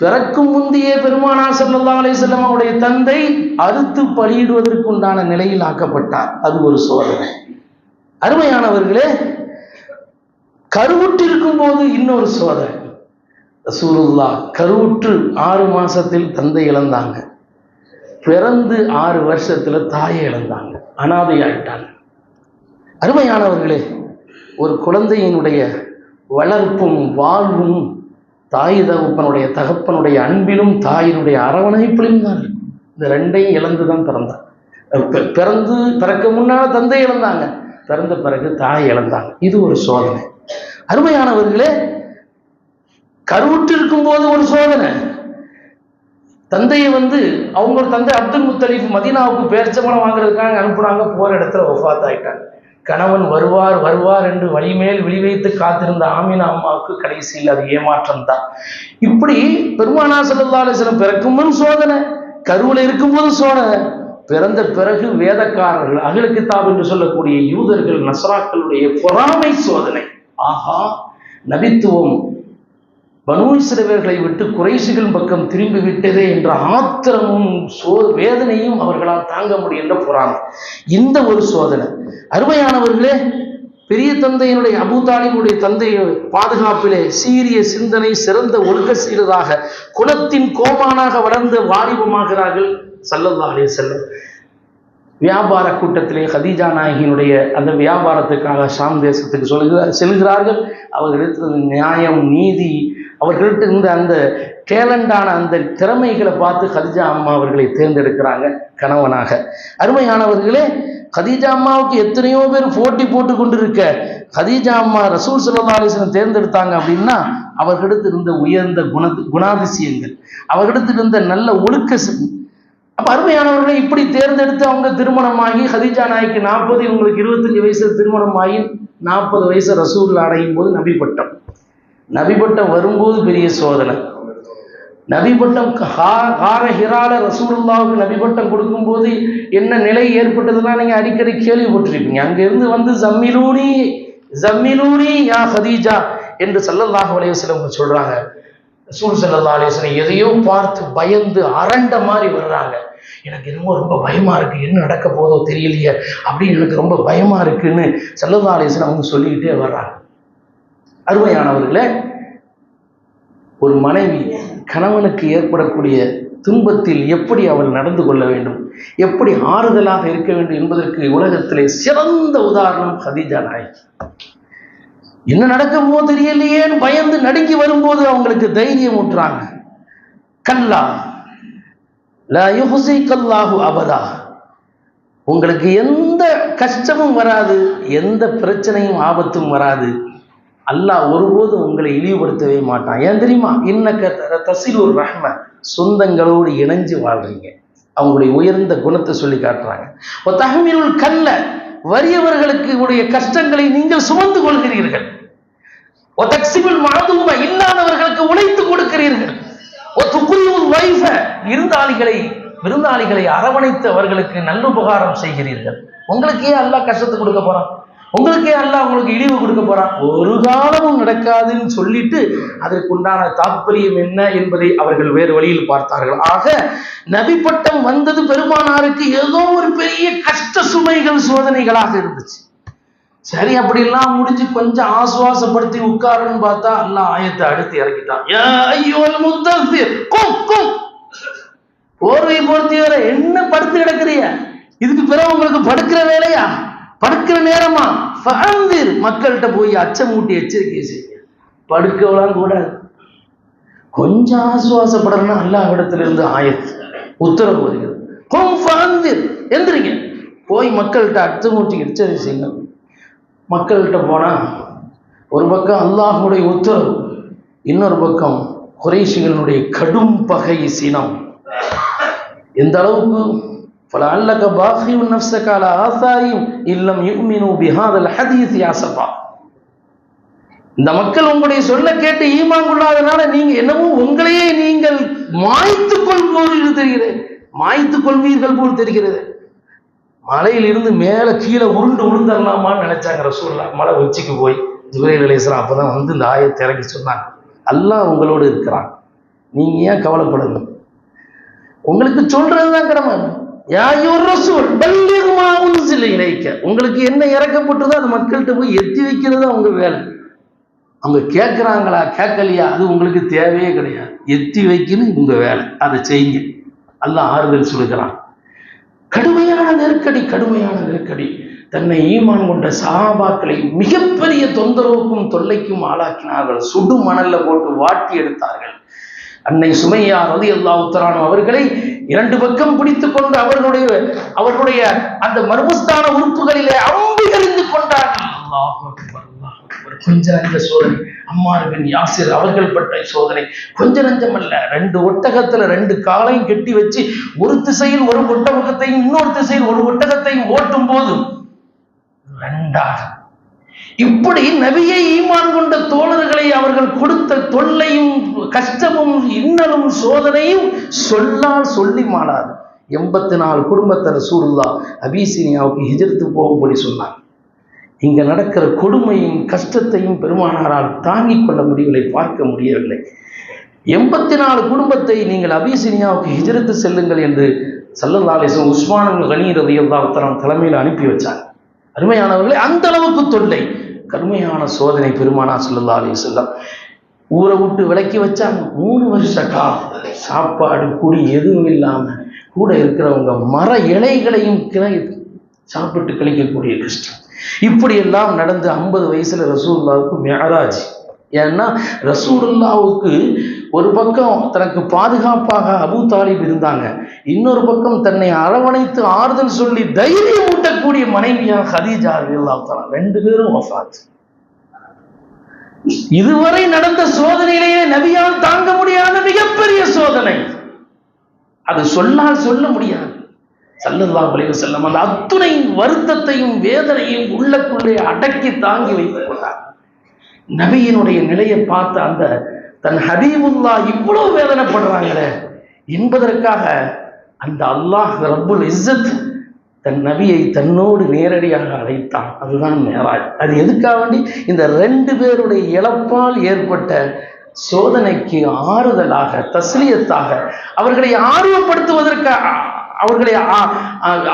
பிறக்கும் முந்தைய பெருமானார் ஸல்லல்லாஹு அலைஹி வஸல்லம் அவருடைய தந்தை அறுத்து பலியிடுவதற்கு உண்டான நிலையில் ஆக்கப்பட்டார். அது ஒரு சோதனை. அருமையானவர்களே, கருவுற்றிருக்கும் போது இன்னொரு சோதனை. ரசூலுல்லாஹ் கருவுற்று 6 மாசத்தில் தந்தை இழந்தாங்க. பிறந்து 6 வருஷத்துல தாயை இழந்தாங்க. அனாதையாயிட்டாங்க. அருமையானவர்களே, ஒரு குழந்தையினுடைய வளர்ப்பும் வாழ்வும் தாய் தகப்பனுடைய அன்பிலும் தாயினுடைய அரவணைப்பிலும் தான் இருக்கும். இந்த 2ஐயும் இழந்து தான் பிறந்தாங்க. பிறக்க முன்னால் தந்தை இழந்தாங்க, பிறந்த பிறகு தாய் இழந்தாங்க. இது ஒரு சோதனை. அருமையானவர்களே, கருவுற்றிருக்கும் போது ஒரு சோதனை. தந்தையை அவங்க தந்தை அப்துல் முத்தலிப் மதீனாவுக்கு பேரிச்சம்பழம் வாங்குறதுக்காக அனுப்புனாங்க. போற இடத்துல வஃபாத் ஆயிட்டாங்க. கணவன் வருவார் என்று வழிமேல் விழி வைத்து காத்திருந்த ஆமினா அம்மாவுக்கு கடைசியில் அது ஏமாற்றம் தான். இப்படி பெருமானார் ஸல்லல்லாஹு அலைஹி வஸல்லம் பிறக்கும் முன் சோதனை, கருவில் இருக்கும்போது சோதனை, பிறந்த பிறகு வேதக்காரர்கள், அஹ்ல கிதாப் என்று சொல்லக்கூடிய யூதர்கள், நஸ்ராக்களுடைய பொறாமை சோதனை. ஆஹா, நபித்துவம் பனூ இஸ்ரவேல்களை விட்டு குறைஷிகள் பக்கம் திரும்பி விட்டதே என்ற ஆத்திரமும் வேதனையும் அவர்களால் தாங்க முடியல பொறாமை. இந்த ஒரு சோதனை. அருமையானவர்களே, பெரிய தந்தையினுடைய அபூ தாலிபுடைய தந்தைய பாதுகாப்பிலே சீரிய சிந்தனை, சிறந்த ஒழுக்க சீரராக, குலத்தின் கோமானாக வளர்ந்த வாலிபமாகிறார்கள் ஸல்லல்லாஹு அலைஹி வஸல்லம். வியாபார கூட்டத்திலே ஹதீஜா நாயகியினுடைய அந்த வியாபாரத்துக்காக ஷாம் தேசத்துக்கு செல்கிறார்கள். அவர்களிடத்தில் நியாயம், நீதி, அவர்கள்ட்ட இருந்த அந்த டேலண்டான அந்த திறமைகளை பார்த்து ஹதீஜா அம்மா அவர்களை தேர்ந்தெடுக்கிறாங்க கணவனாக. அருமையானவர்களே, ஹதீஜா அம்மாவுக்கு எத்தனையோ பேர் போட்டி போட்டு கொண்டு இருக்க, ஹதீஜா அம்மா ரசூல் ஸல்லல்லாஹு அலைஹி வஸல்லம் தேர்ந்தெடுத்தாங்க அப்படின்னா அவர்களிடத்து இருந்த உயர்ந்த குணாதிசயங்கள், அவர்களிடத்து இருந்த நல்ல ஒழுக்க. அப்ப அருமையானவர்களை இப்படி தேர்ந்தெடுத்து அவங்க திருமணமாகி, ஹதீஜா நாய்க்கு 40, இவங்களுக்கு 25 வயசுல திருமணமாகி 40 வயசு ரசூல் அடையும் போது நபிபட்டம் வரும்போது பெரிய சோதனை. நபிபட்டம் ஹிரால ரசூலுல்லாஹ்வுக்கு நபிபட்டம் கொடுக்கும்போது என்ன நிலை ஏற்பட்டதுன்னா நீங்க அடிக்கடி கேள்விப்பட்டிருப்பீங்க. அங்கிருந்து ஜம்மிலூனி யா ஹதீஜா என்று ஸல்லல்லாஹு அலைஹி வஸல்லம் சொல்றாங்க. ரசூல் ஸல்லல்லாஹு அலைஹி வஸல்லம் எதையோ பார்த்து பயந்து அரண்ட மாதிரி வர்றாங்க. எனக்கு என்னமோ ரொம்ப பயமா இருக்கு, என்ன நடக்க போதோ தெரியலையே அப்படின்னு எனக்கு ரொம்ப பயமா இருக்குன்னு ஸல்லல்லாஹு அலைஹி வஸல்லம் சொல்லிக்கிட்டே வர்றாங்க. அருமையானவர்களே, ஒரு மனைவி கணவனுக்கு ஏற்படக்கூடிய துன்பத்தில் எப்படி அவள் நடந்து கொள்ள வேண்டும், எப்படி ஆறுதலாக இருக்க வேண்டும் என்பதற்கு உலகத்திலே சிறந்த உதாரணம் ஹதீஜா நாயகி. என்ன நடக்குமோ தெரியலையேன்னு பயந்து நடுங்கி வரும்போது அவங்களுக்கு தைரியம் ஊட்டுறாங்க. கல்லா லா யுஹ்ஸிகல்லாஹு அபதா, உங்களுக்கு எந்த கஷ்டமும் வராது, எந்த பிரச்சனையும் ஆபத்தும் வராது, அல்லாஹ் ஒருபோதும் உங்களை இழிவுபடுத்தவே மாட்டான். ஏன் தெரியுமா? இன்னக்க தஸிலுர் ரஹ்ம, சொந்தங்களோடு இணைஞ்சு வாழ்றீங்க. அவங்களுடைய உயர்ந்த குணத்தை சொல்லி காட்டுறாங்க. தஹ்மிலுல் கல்ல, வறியவர்களுக்கு உடைய கஷ்டங்களை நீங்கள் சுமந்து கொள்கிறீர்கள். தக்ஸிபுல் மஅதூம, இல்லாதவர்களுக்கு உழைத்து கொடுக்கிறீர்கள். துக்ரியுல் வைஃப, விருந்தாளிகளை அரவணைத்து அவர்களுக்கு நல்லுபகாரம் செய்கிறீர்கள். உங்களுக்கே அல்லாஹ் கஷ்டத்தை கொடுக்க போறான், உங்களுக்கே அல்லாஹ் உங்களுக்கு இழிவு கொடுக்க போறான், ஒரு காலமும் நடக்காதுன்னு சொல்லிட்டு அதற்குண்டான தாற்பயம் என்ன என்பதை அவர்கள் வேறு வழியில் பார்த்தார்கள். ஆக நபி பட்டம் வந்தது பெருமானாருக்கு ஏதோ ஒரு பெரிய கஷ்ட சுமைகள் சோதனைகளாக இருந்துச்சு. சரி, அப்படிலாம் முடிஞ்சு கொஞ்சம் ஆசுவாசப்படுத்தி உட்காருன்னு பார்த்தா அல்லாஹ் ஆயத்தை அடுத்து இறக்கிட்டான். யா அய்யுல் முத்தஸிர் கும் கும், போர்வை போர்த்தி வர என்ன படுத்து கிடக்குறிய, இதுக்கு பிறகு உங்களுக்கு படுக்கிற வேலையா, படுக்கிற நேரமா, ஃபஅன்திர், மக்கள்கிட்ட போய் அச்சமூட்டி எச்சரிக்கை செய்ய. படுக்கலாம் கூடாது, கொஞ்சம் ஆசுவாசப்படணும்னா அல்லாஹ்விடத்திலிருந்து ஆயத்து உத்தரவு வருகிறது. கும் ஃபஅன்திர், எந்திரிங்க, போய் மக்கள்கிட்ட அச்சமூட்டி எச்சரிக்கை செய்யுங்க. மக்கள்கிட்ட போனா ஒரு பக்கம் அல்லாஹ்வுடைய உத்தரவு, இன்னொரு பக்கம் குறைஷிகளுடைய கடும் பகை சினம். எந்த அளவுக்கு ஃபலஅல்லக பாகியுன் நஃப்ஸக அலா ஆசாரிஹிம் இல்லம் யுமினு பிஹாதல் ஹதீஸ் யாஸபா, இந்த மக்கள் உங்களுடைய சொல்ல கேட்டு ஈமான் கொள்ளாதனால நீங்க என்னவோ உங்களையே நீங்கள் மாய்த்துக் கொள்வீர்கள் போல் தெரிகிறது. மலையில் இருந்து மேல கீழே உருண்டு விழுந்துடலாமான்னு நினைச்சாங்க ரசூலுல்லாஹ். மலை உச்சிக்கு போய் ஜிப்ரீல் அலைஹிஸ்ஸலாம் அப்பதான் வந்து இந்த ஆயத்தை இறக்கி சொன்னாங்க, அல்லாஹ் உங்களோடு இருக்கிறான், நீங்க ஏன் கவலைப்படுங்க, உங்களுக்கு சொல்றதுதான் கடமை. யா அய்யுர் ரசூல் பல்லிக் மா உன்ஸில இலைக்க, உங்களுக்கு என்ன இறக்கப்பட்டதோ அது மக்கள்கிட்ட போய் எத்தி வைக்கிறது அவங்க வேலை. அவங்க கேட்குறாங்களா கேட்கலையா அது உங்களுக்கு தேவையே கிடையாது, எத்தி வைக்கணும் உங்க வேலை, அதை செய்யுங்க. அல்லாஹ் ஆறுதல் சொல்லுகிறான். கடுமையான நெருக்கடி தன்னை ஈமான் கொண்ட சஹாபாக்களை மிகப்பெரிய தொந்தரவுக்கும் தொல்லைக்கும் ஆளாக்கினார்கள். சுடு மணல்ல போட்டு வாட்டி எடுத்தார்கள். அன்னை சுமையா ரலியல்லாஹு தஆலா அவர்களை இரண்டு பக்கம் பிடித்துக் கொண்டு அவர்களுடைய அந்த மர்மஸ்தான உறுப்புகளிலே அம்பு எறிந்து கொண்டார்கள். அல்லாஹ் அக்பர், அல்லாஹ் அக்பர். கொஞ்ச நஞ்ச சோதனை. அம்மார் பின் யாசிர் அவர்கள் பட்ட சோதனை கொஞ்ச நஞ்சம் அல்ல. 2 ஒட்டகத்துல 2 காலையும் கட்டி வச்சு ஒரு திசையில் ஒரு ஒட்டகத்தையும் இன்னொரு திசையில் ஒரு ஒட்டகத்தையும் ஓட்டும் போது 2ஆக இப்படி நபியை ஈமான் கொண்ட தோழர்களை அவர்கள் கொடுத்த தொல்லையும் கஷ்டமும் இன்னலும் சோதனையும் சொல்லால் சொல்லி மாளாது. 84 குடும்பத்தை ரசூலுல்லாஹ் அபிசீனியாவுக்கு ஹிஜ்ரத்து போகும்படி சொன்னார். இங்க நடக்கிற கொடுமையும் கஷ்டத்தையும் பெருமானாரால் தாங்கிக் கொள்ள முடியவில்லை, பார்க்க முடியவில்லை. 84 குடும்பத்தை நீங்கள் அபிசீனியாவுக்கு ஹிஜ்ரத்து செல்லுங்கள் என்று ஸல்லல்லாஹு அலைஹி வஸல்லம் உஸ்மான் கனி ரலியல்லாஹு தஆலா தலைமையில் அனுப்பி வச்சாங்க. அருமையானவர்களே, அந்த அளவுக்கு தொல்லை, கடுமையான சோதனை பெருமானார் ஸல்லல்லாஹு அலைஹி வஸல்லம் ஊரை விட்டு விலக்கி வச்சாங்க. 3 வருஷ காலம் சாப்பாடு குடி எதுவும் இல்லாம கூட இருக்கிறவங்க மர இலைகளையும் சாப்பிட்டு கழிக்கக்கூடிய கஷ்டம். இப்படியெல்லாம் நடந்து 50 வயசுல ரசூலுல்லாவுக்கு மிஅராஜ். ஏன்னா ரசூலுல்லாவுக்கு ஒரு பக்கம் தனக்கு பாதுகாப்பாக அபூ தாலிப் இருந்தாங்க, இன்னொரு பக்கம் தன்னை அரவணைத்து ஆறுதல் சொல்லி தைரியம் ஊட்டக்கூடிய மனைவியாக ஹதீஜா ரலியல்லாஹு தஆலா, 2 பேரும் வஃபாத். இதுவரை நடந்த சோதனையிலேயே நபியால் தாங்க முடியாத மிகப்பெரிய சோதனை. அது சொன்னால் சொல்ல முடியாது. ஸல்லல்லாஹு அலைஹி வஸல்லம் அந்த அத்துணை வருத்தத்தையும் வேதனையும் உள்ளக்குள்ளே அடக்கி தாங்கி வைத்துக் கொண்டார். நபியினுடைய நிலையை பார்த்த அந்த தன் ஹபீபுல்லாஹ் இவ்வளவு வேதனைப்படுறாங்களே என்பதற்காக அந்த அல்லாஹ் ரப்புல் இஸ்ஸத் தன் நபியை தன்னோடு நேரடியாக அழைத்தான். அதுதான் மேராஜ். அது எதுக்காக வேண்டி? இந்த 2 பேருடைய இழப்பால் ஏற்பட்ட சோதனைக்கு ஆறுதலாக, தஸ்லியத்தாக, அவர்களை ஆர்வப்படுத்துவதற்காக,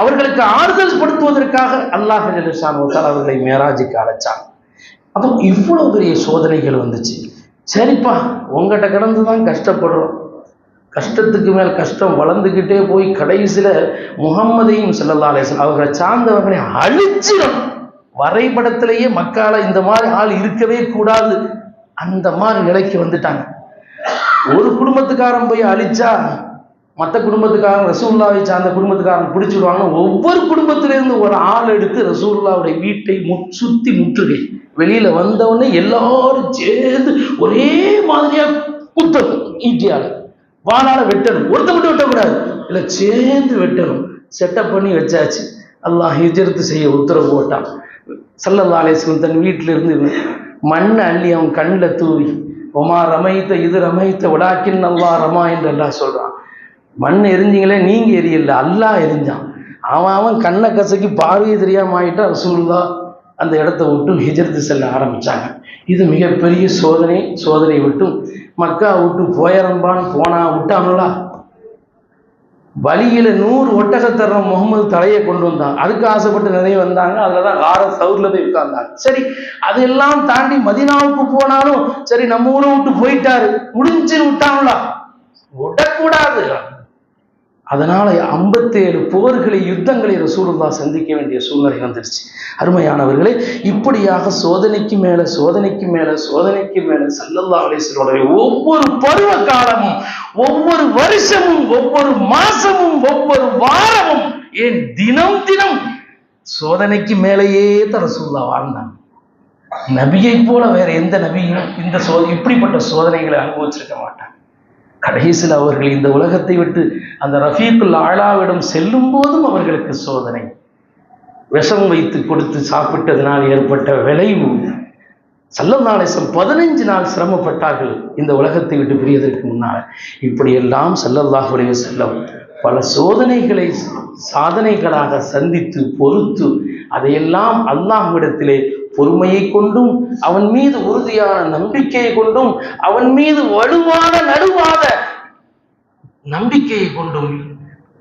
அவர்களுக்கு ஆறுதல் படுத்துவதற்காக அல்லாஹ் ஜல்லஷானு வதஆலா அவர்களை மேராஜுக்கு அழைச்சான். அப்போ இவ்வளவு பெரிய சோதனைகள் வந்துச்சு. சரிப்பா, உங்ககிட்ட கிடந்துதான் கஷ்டப்படுறோம், கஷ்டத்துக்கு மேல் கஷ்டம் வளர்ந்துக்கிட்டே போய் கடைசியில் முகம்மதையும் ஸல்லல்லாஹு அலைஹி வஸல்லம் அவர்களை சார்ந்தவர்களை அழிச்சிடும். வரைபடத்திலேயே மக்கால இந்த மாதிரி ஆள் இருக்கவே கூடாது, அந்த மாதிரி நிலைக்கு வந்துட்டாங்க. ஒரு குடும்பத்துக்காரன் போய் அழிச்சா மற்ற குடும்பத்துக்காரன் ரசூலுல்லாவை சார்ந்த குடும்பத்துக்காரன் பிடிச்சிடுவாங்க. ஒவ்வொரு குடும்பத்திலிருந்து ஒரு ஆள் எடுத்து ரசூலுல்லாவுடைய வீட்டை சுற்றி முற்றுகை. வெளியில வந்தவொடனே எல்லாரும் சேர்ந்து ஒரே மாதிரியா குத்தணும், ஈட்டியால வானால வெட்டணும், ஒருத்த மட்டும் வெட்டக்கூடாது, இல்லை சேர்ந்து வெட்டணும். செட்டப் பண்ணி வச்சாச்சு. அல்லாஹ் ஹிஜ்ரத் செய்ய உத்தரவு போட்டான். ஸல்லல்லாஹு அலைஹி வஸல்லம் தன் வீட்டில இருந்து மண்ணை அள்ளி அவன் கண்ணில் தூவி, ஒமா ரமைத்த இது ரமைத்த வலாக்கின் அல்லாஹ் ரமா என்று அல்லாஹ் சொல்றான். மண் எரிஞ்சிங்களே, நீங்க எரியல, அல்லாஹ் எரிஞ்சான். அவன் கண்ணை கசக்கி பார்வையை தெரியாம ஆயிட்டா ரசூலுல்லாஹ் அந்த இடத்த விட்டு ஹிஜ்ரத் செல்ல ஆரம்பிச்சாங்க. இது மிகப்பெரிய சோதனை. சோதனை விட்டும் மக்கா விட்டு போயரம்பான்னு போனா விட்டாங்களா? வழியில 100 ஒட்டகத்தர முகமது தலையை கொண்டு வந்தாங்க. அதுக்கு ஆசைப்பட்டு நிறைய வந்தாங்க. அதுலதான் ஆர சவுர்ல போய் உட்கார்ந்தாங்க. சரி, அதெல்லாம் தாண்டி மதீனாவுக்கு போனாலும் சரி, நம்ம ஊரை விட்டு போயிட்டாரு, முடிஞ்சு விட்டாங்களா? விடக்கூடாது. அதனால 57 போர்களை, யுத்தங்களை ரசூலுல்லாஹ் சந்திக்க வேண்டிய சூழ்நிலை வந்துருச்சு. அருமையானவர்களே, இப்படியாக சோதனைக்கு மேல சோதனைக்கு மேல சோதனைக்கு மேல ஸல்லல்லாஹு அலைஹி வஸல்லம் ஒவ்வொரு பருவ காலமும், ஒவ்வொரு வருஷமும், ஒவ்வொரு மாசமும், ஒவ்வொரு வாரமும், ஏன் தினம் தினம் சோதனைக்கு மேலேயே தான் ரசூலுல்லாஹ் வாழ்ந்தாங்க. நபியை போல வேற எந்த நபியும் இந்த இப்படிப்பட்ட சோதனைகளை அனுபவிச்சிருக்க மாட்டாங்க. கடைசியில் அவர்கள் இந்த உலகத்தை விட்டு அந்த ரஃபீக்குல் ஆலாவிடம் செல்லும் போதும் அவர்களுக்கு சோதனை. விஷம் வைத்து கொடுத்து சாப்பிட்டதனால் ஏற்பட்ட விளைவு. ஸல்லல்லாஹு அலைஹி வஸல்லம் 15 நாள் சிரமப்பட்டார்கள் இந்த உலகத்தை விட்டு பிரியதற்கு முன்னால். இப்படியெல்லாம் ஸல்லல்லாஹு அலைஹி வஸல்லம் பல சோதனைகளை சாதனைகளாக சந்தித்து பொறுத்து அதையெல்லாம் அல்லாஹ்விடத்திலே பொறுமையை கொண்டும், அவன் மீது உறுதியான நம்பிக்கையை கொண்டும், அவன் மீது வலுவான நடுவாத நம்பிக்கையை கொண்டும்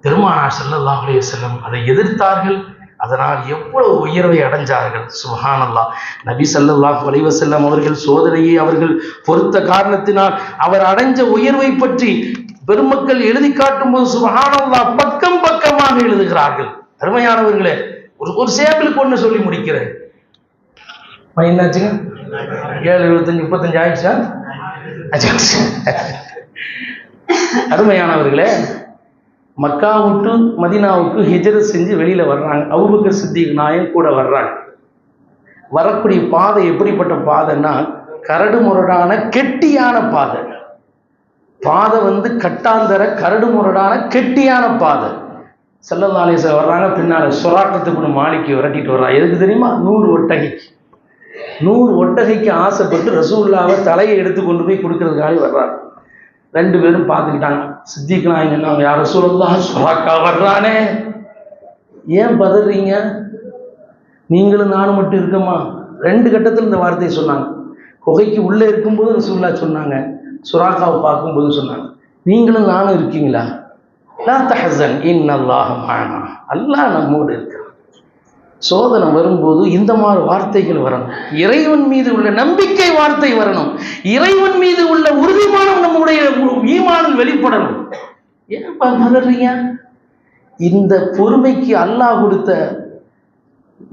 பெருமானார் ஸல்லல்லாஹு அலைஹி வஸல்லம் அதை எதிர்த்தார்கள். அதனால் எவ்வளவு உயர்வை அடைஞ்சார்கள். சுப்ஹானல்லாஹ். நபி ஸல்லல்லாஹு அலைஹி வஸல்லம் அவர்கள் சோதனையை அவர்கள் பொறுத்த காரணத்தினால் அவர் அடைஞ்ச உயர்வை பற்றி பெருமக்கள் எழுதி காட்டும் போது சுப்ஹானல்லாஹ் பக்கம் பக்கமாக எழுதுகிறார்கள். அருமையானவர்களே, ஒரு சேம்பிளுக்கு ஒன்று சொல்லி முடிக்கிறேன். என்னாச்சுங்க? 7:25 35 ஆயிடுச்சா? அருமையானவர்களே, மக்கா விட்டு மதீனாவுக்கு ஹிஜ்ரத் செஞ்சு வெளியில வர்றாங்க. அபூபக்கர் சித்திக் நாயகம் கூட வர்றாங்க. வரக்கூடிய பாதை எப்படிப்பட்ட பாதைன்னா, கரடு முரடான கெட்டியான பாதை. பாதை கட்டாந்தர கரடு முரடான கெட்டியான பாதை. ஸல்லல்லாஹு அலைஹி வஸல்லம் வர்றாங்க. பின்னால சுராக்கத்துக்கு மாலிக்கு விரட்டிட்டு வர்றாங்க. எதுக்கு தெரியுமா? 100 ஒட்டகைக்கு. 100 ஒட்டகைக்கு ஆசைப்பட்டு ரசூலுல்லாவை தலையை எடுத்து கொண்டு போய் கொடுக்கறதுக்காக வர்றாங்க. 2 பேரும் பார்த்துக்கிட்டாங்க. சித்திக் நாயகம், யார் ரசூலுல்லாஹ், சுராக்கா வர்றானே, ஏன் பதறீங்க? நீங்களும் நானும் மட்டும் இருக்கமா? 2 கட்டத்தில் இந்த வார்த்தையை சொன்னாங்க. குகைக்கு உள்ளே இருக்கும்போது ரசூலுல்லாஹ் சொன்னாங்க, சுராக்காவை பார்க்கும்போது சொன்னாங்க, நீங்களும் நானும் இருக்கீங்களா? லா தஹஸன் இன்னல்லாஹ மஅனா, அல்லாஹ் நம்மோடு இருக்கிறான். சோதனை வரும்போது இந்த மாதிரி வார்த்தைகள் வரணும். இறைவன் மீது உள்ள நம்பிக்கை வார்த்தை வரணும். இறைவன் மீது உள்ள உறுதிமானம் நம்முடைய ஈமானில் வெளிப்படணும். ஏன் பதறீங்க? இந்த பொறுமைக்கு அல்லாஹ் கொடுத்த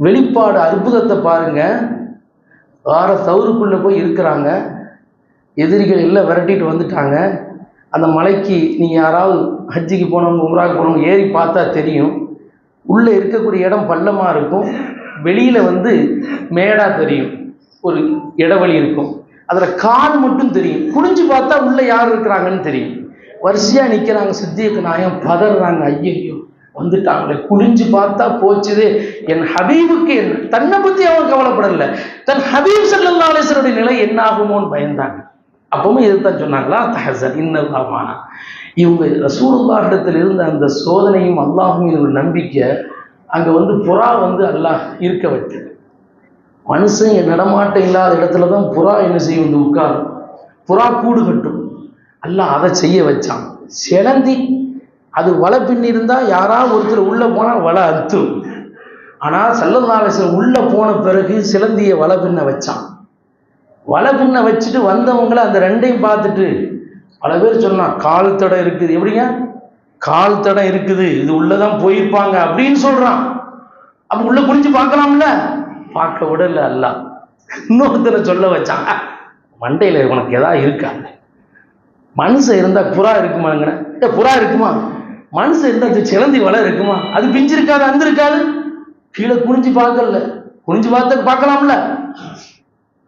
வெளிப்பாடு, அற்புதத்தை பாருங்க. வார சவுருக்குள்ள போய் இருக்கிறாங்க. எதிரிகள் எல்லாம் விரட்டிட்டு வந்துட்டாங்க. அந்த மலைக்கு நீங்கள் யாராவது ஹஜ்ஜிக்கு போனவங்க, உம்ராக்கு போனவங்க ஏறி பார்த்தா தெரியும். உள்ளே இருக்கக்கூடிய இடம் பள்ளமாக இருக்கும், வெளியில் மேடாக தெரியும். ஒரு இடவழி இருக்கும், அதில் கால் மட்டும் தெரியும். குனிஞ்சு பார்த்தா உள்ளே யார் இருக்கிறாங்கன்னு தெரியும். வரிசையாக நிற்கிறாங்க. சித்திக் நாயகம் பதறாங்க, ஐயையோ வந்துட்டாங்களே. குனிஞ்சு பார்த்தா போச்சுதே, என் ஹபீபுக்கு என்ன, தன்னை பற்றி அவன் கவலைப்படலை, தன் ஹபீப் ஸல்லல்லாஹு அலைஹி வஸல்லம் நிலை என்ன ஆகுமோன்னு பயந்தாங்க. அப்பவும் இதுதான் சொன்னாங்களா, தஹஸன் இன்னல்லாஹ மஅனா. இவங்க ரசூலுல்லாஹ் இடத்துல இருந்த அந்த சோதனையும் அல்லாஹும் ஒரு நம்பிக்கை அங்கே புறா அல்லாஹ் இருக்க வச்சு. மனுஷன் நடமாட்டம் இல்லாத இடத்துல தான் புறா என்ன செய்யும், உட்காரும். புறா கூடு கட்டும். அல்லாஹ் அதை செய்ய வச்சான். சிலந்தி அது வலை பின்னி இருந்தால் யாராவது ஒருத்தர் உள்ளே போனால் வலை அறுத்தும். ஆனால் ஸல்லல்லாஹு அலைஹி வஸல்லம் உள்ளே போன பிறகு சிலந்தியை வலை பின்ன வச்சான். வலை பின்ன வச்சுட்டு வந்தவங்களை அந்த 2ஐயும் பார்த்துட்டு பல பேர் சொன்னா கால் தடம் இருக்குது. எப்படிங்க கால் தடம் இருக்குது, இது உள்ளதான் போயிருப்பாங்க அப்படின்னு சொல்றான். அப்ப உள்ள குனிஞ்சு பார்க்கலாம்ல, பார்க்க விடல. அல்ல இன்னொருத்தரை சொல்ல வச்சான், மண்டையில உனக்கு ஏதாவது இருக்கா? மனுஷன் இருந்தா புறா இருக்குமாங்கிற, புறா இருக்குமா? மனுஷன் இருந்தா சிலந்தி வலை இருக்குமா? அது பிஞ்சு இருக்காது, அந்து இருக்காது. கீழே குனிஞ்சு பார்க்கல, குனிஞ்சு பார்க்கலாம்ல,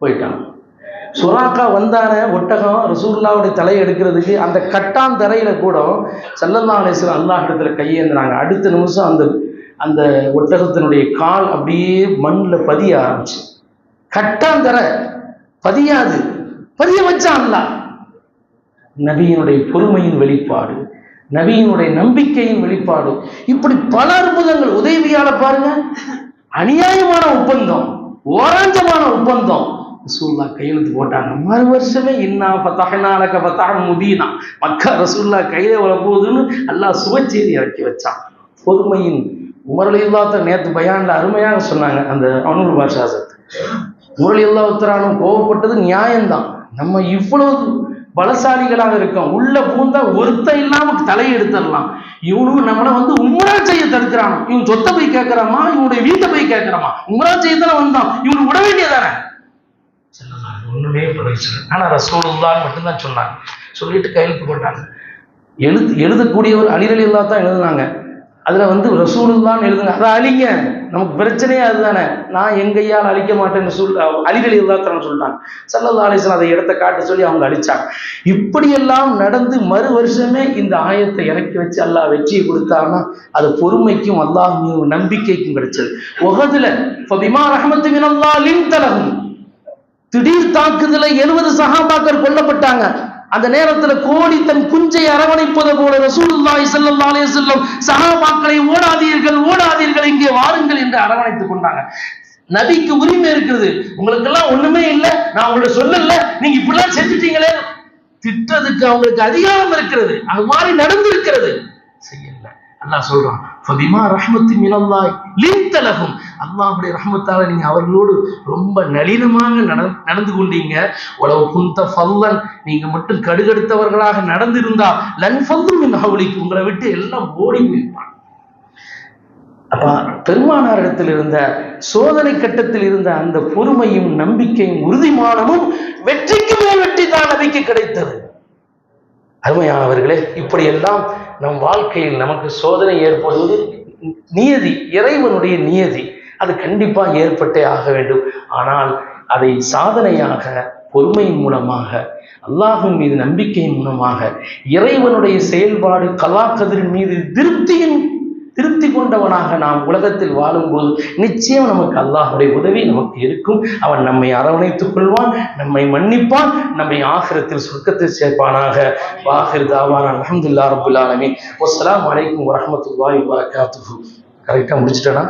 போயிட்டான். சுறாக்கா வந்தான ஒட்டகம் ரசூலுல்லாஹ்வுடைய தலையை எடுக்கிறதுக்கு அந்த கட்டான் தரையில கூட ஸல்லல்லாஹு அலைஹி வஸல்லம் அல்லாஹ் இடத்துல கையேந்தினாங்க. அடுத்த நிமிஷம் அந்த ஒட்டகத்தினுடைய கால் அப்படியே மண்ணில் பதிய ஆரம்பிச்சு. கட்டான் தரை பதியாது, பதிய வச்சான் அல்லாஹ். நபியினுடைய பொறுமையின் வெளிப்பாடு, நபியினுடைய நம்பிக்கையின் வெளிப்பாடு. இப்படி பல அற்புதங்கள். உதவியால பாருங்க, அநியாயமான ஒப்பந்தம், ஓராஞ்சமான ஒப்பந்தம். ரசூலுல்லாஹ் கையெழுத்து போட்டாங்க. மறு வருஷமே இன்னா ஃபதஹ்னா லக ஃபதஹன் முபீனா, மக்கா ரசூலுல்லாஹ் கையில வரப்போகுதுன்னு அல்லாஹ் சுபச்செய்தி இறக்கி வச்சான். பொறுமையின் உமர் ரலியல்லாஹு நேற்று பயான்ல அருமையாக சொன்னாங்க. அந்த அனூர் பாஷா சத்து உமர் ரலியல்லாஹு கோவப்பட்டது நியாயம்தான். நம்ம இவ்வளவு பலசாலிகளாக இருக்கோம், உள்ள பூந்தா ஒருத்த இல்லாம தலையை எடுத்துடலாம். இவனுக்கு நம்மளை உம்ரா செய்ய தடுக்கிறான். இவன் சொத்தை போய் கேட்கிறாமா, இவனுடைய வீட்டை போய் கேட்கிறாமா? உம்ரா செய்ய தானே வந்தான், இவனுக்கு விட வேண்டியதானே? ஒண்ணுமே பிரச்சனை. ஆனா ரசூலுல்லாஹ் மட்டும்தான் சொன்னாங்க. சொல்லிட்டு கையெழுத்து போட்டாங்க. எழுதக்கூடியவர் அலி ரலியல்லாஹு தான் எழுதுனாங்க. அதுல ரசூலுல்லாஹ்னு எழுதுங்க, அதை அழிங்க, நமக்கு பிரச்சனையே அதுதானே. நான் எங்கையால் அழிக்க மாட்டேன்னு அலி ரலியல்லாஹு சொல்லிட்டாங்க. ஸல்லல்லாஹு அலைஹி வஸல்லம் அதை இடத்தை காட்ட சொல்லி அவங்க அழிச்சாங்க. இப்படியெல்லாம் நடந்து மறு வருஷமே இந்த ஆயத்தை இறக்கி வச்சு அல்லாஹ் வெற்றியை கொடுத்தாங்கன்னா அது பொறுமைக்கும் அல்லாஹ் மீது நம்பிக்கைக்கும் கிடைச்சது. உஹதுல ஃபபிமா ரஹ்மத்தி மினல்லாஹ் லின்த லஹும், திடீர் தாக்குதலை 70 சஹாபாக்கள் கொல்லப்பட்டாங்க. அந்த நேரத்துல கோழி தன் குஞ்சை அரவணைப்பது போல ரசூலுல்லாஹி ஸல்லல்லாஹு அலைஹி வஸல்லம் சஹாபாக்களை ஓடாதீர்கள், ஓடாதீர்கள், இங்கே வாருங்கள் என்று அரவணைத்துக் கொண்டாங்க. நபிக்கு உரிமை இருக்கிறது. உங்களுக்கு எல்லாம் ஒண்ணுமே இல்லை, நான் உங்களை சொல்லல, நீங்க இப்படிலாம் செஞ்சுட்டீங்களே, திட்டதுக்கு அவங்களுக்கு அதிகாரம் இருக்கிறது. அது மாதிரி நடந்திருக்கிறது, செய்யல. அல்லாஹ் சொல்றான், ஃபபிமா ரஹ்மத்தி மினல்லாஹி லின்த லஹும், அல்லாஹ்வுடைய ரஹ்மத்தால நீங்க அவர்களோடு ரொம்ப நளினமாக நடந்து கொண்டீங்க. உலவு குந்த ஃபல்லன், நீங்க மட்டும் கடுகடுத்தவர்களாக நடந்திருந்தா லன் ஃபல்லு மின் ஹவ்லிக், உங்களை விட்டு எல்லாம் ஓடி போயிருப்பாங்க. அப்ப பெருமானார் இடத்தில் இருந்த சோதனை கட்டத்தில் இருந்த அந்த பொறுமையும் நம்பிக்கையும் உறுதிமானமும் வெற்றிக்கு மேல் வெற்றி தான் நபிக்கு கிடைத்தது. அருமையானவர்களே, இப்படியெல்லாம் நம் வாழ்க்கையில் நமக்கு சோதனை ஏற்படுவது நியதி, இறைவனுடைய நியதி. அது கண்டிப்பா ஏற்பட்டே ஆக வேண்டும். ஆனால் அதை சாதனையாக பொறுமையின் மூலமாக, அல்லாஹ்வின் மீது நம்பிக்கையின் மூலமாக, இறைவனுடைய செயல்பாடு கலாக்கதிரின் மீது திருப்தி கொண்டவனாக நாம் உலகத்தில் வாழும்போது நிச்சயம் நமக்கு அல்லாஹ்வுடைய உதவி நமக்கு இருக்கும். அவன் நம்மை அரவணைத்துக் கொள்வான், நம்மை மன்னிப்பான், நம்மை ஆகிரத்தில் சொர்க்கத்தில் சேர்ப்பானாக. வாஹிர் தாவானா அல்ஹம்துலில்லாஹி ரப்பில் ஆலமீன். வஸ்ஸலாமு அலைக்கும் வரஹ்மத்துல்லாஹி வபரகாத்துஹு. கரெக்டா முடிச்சிட்டேனா?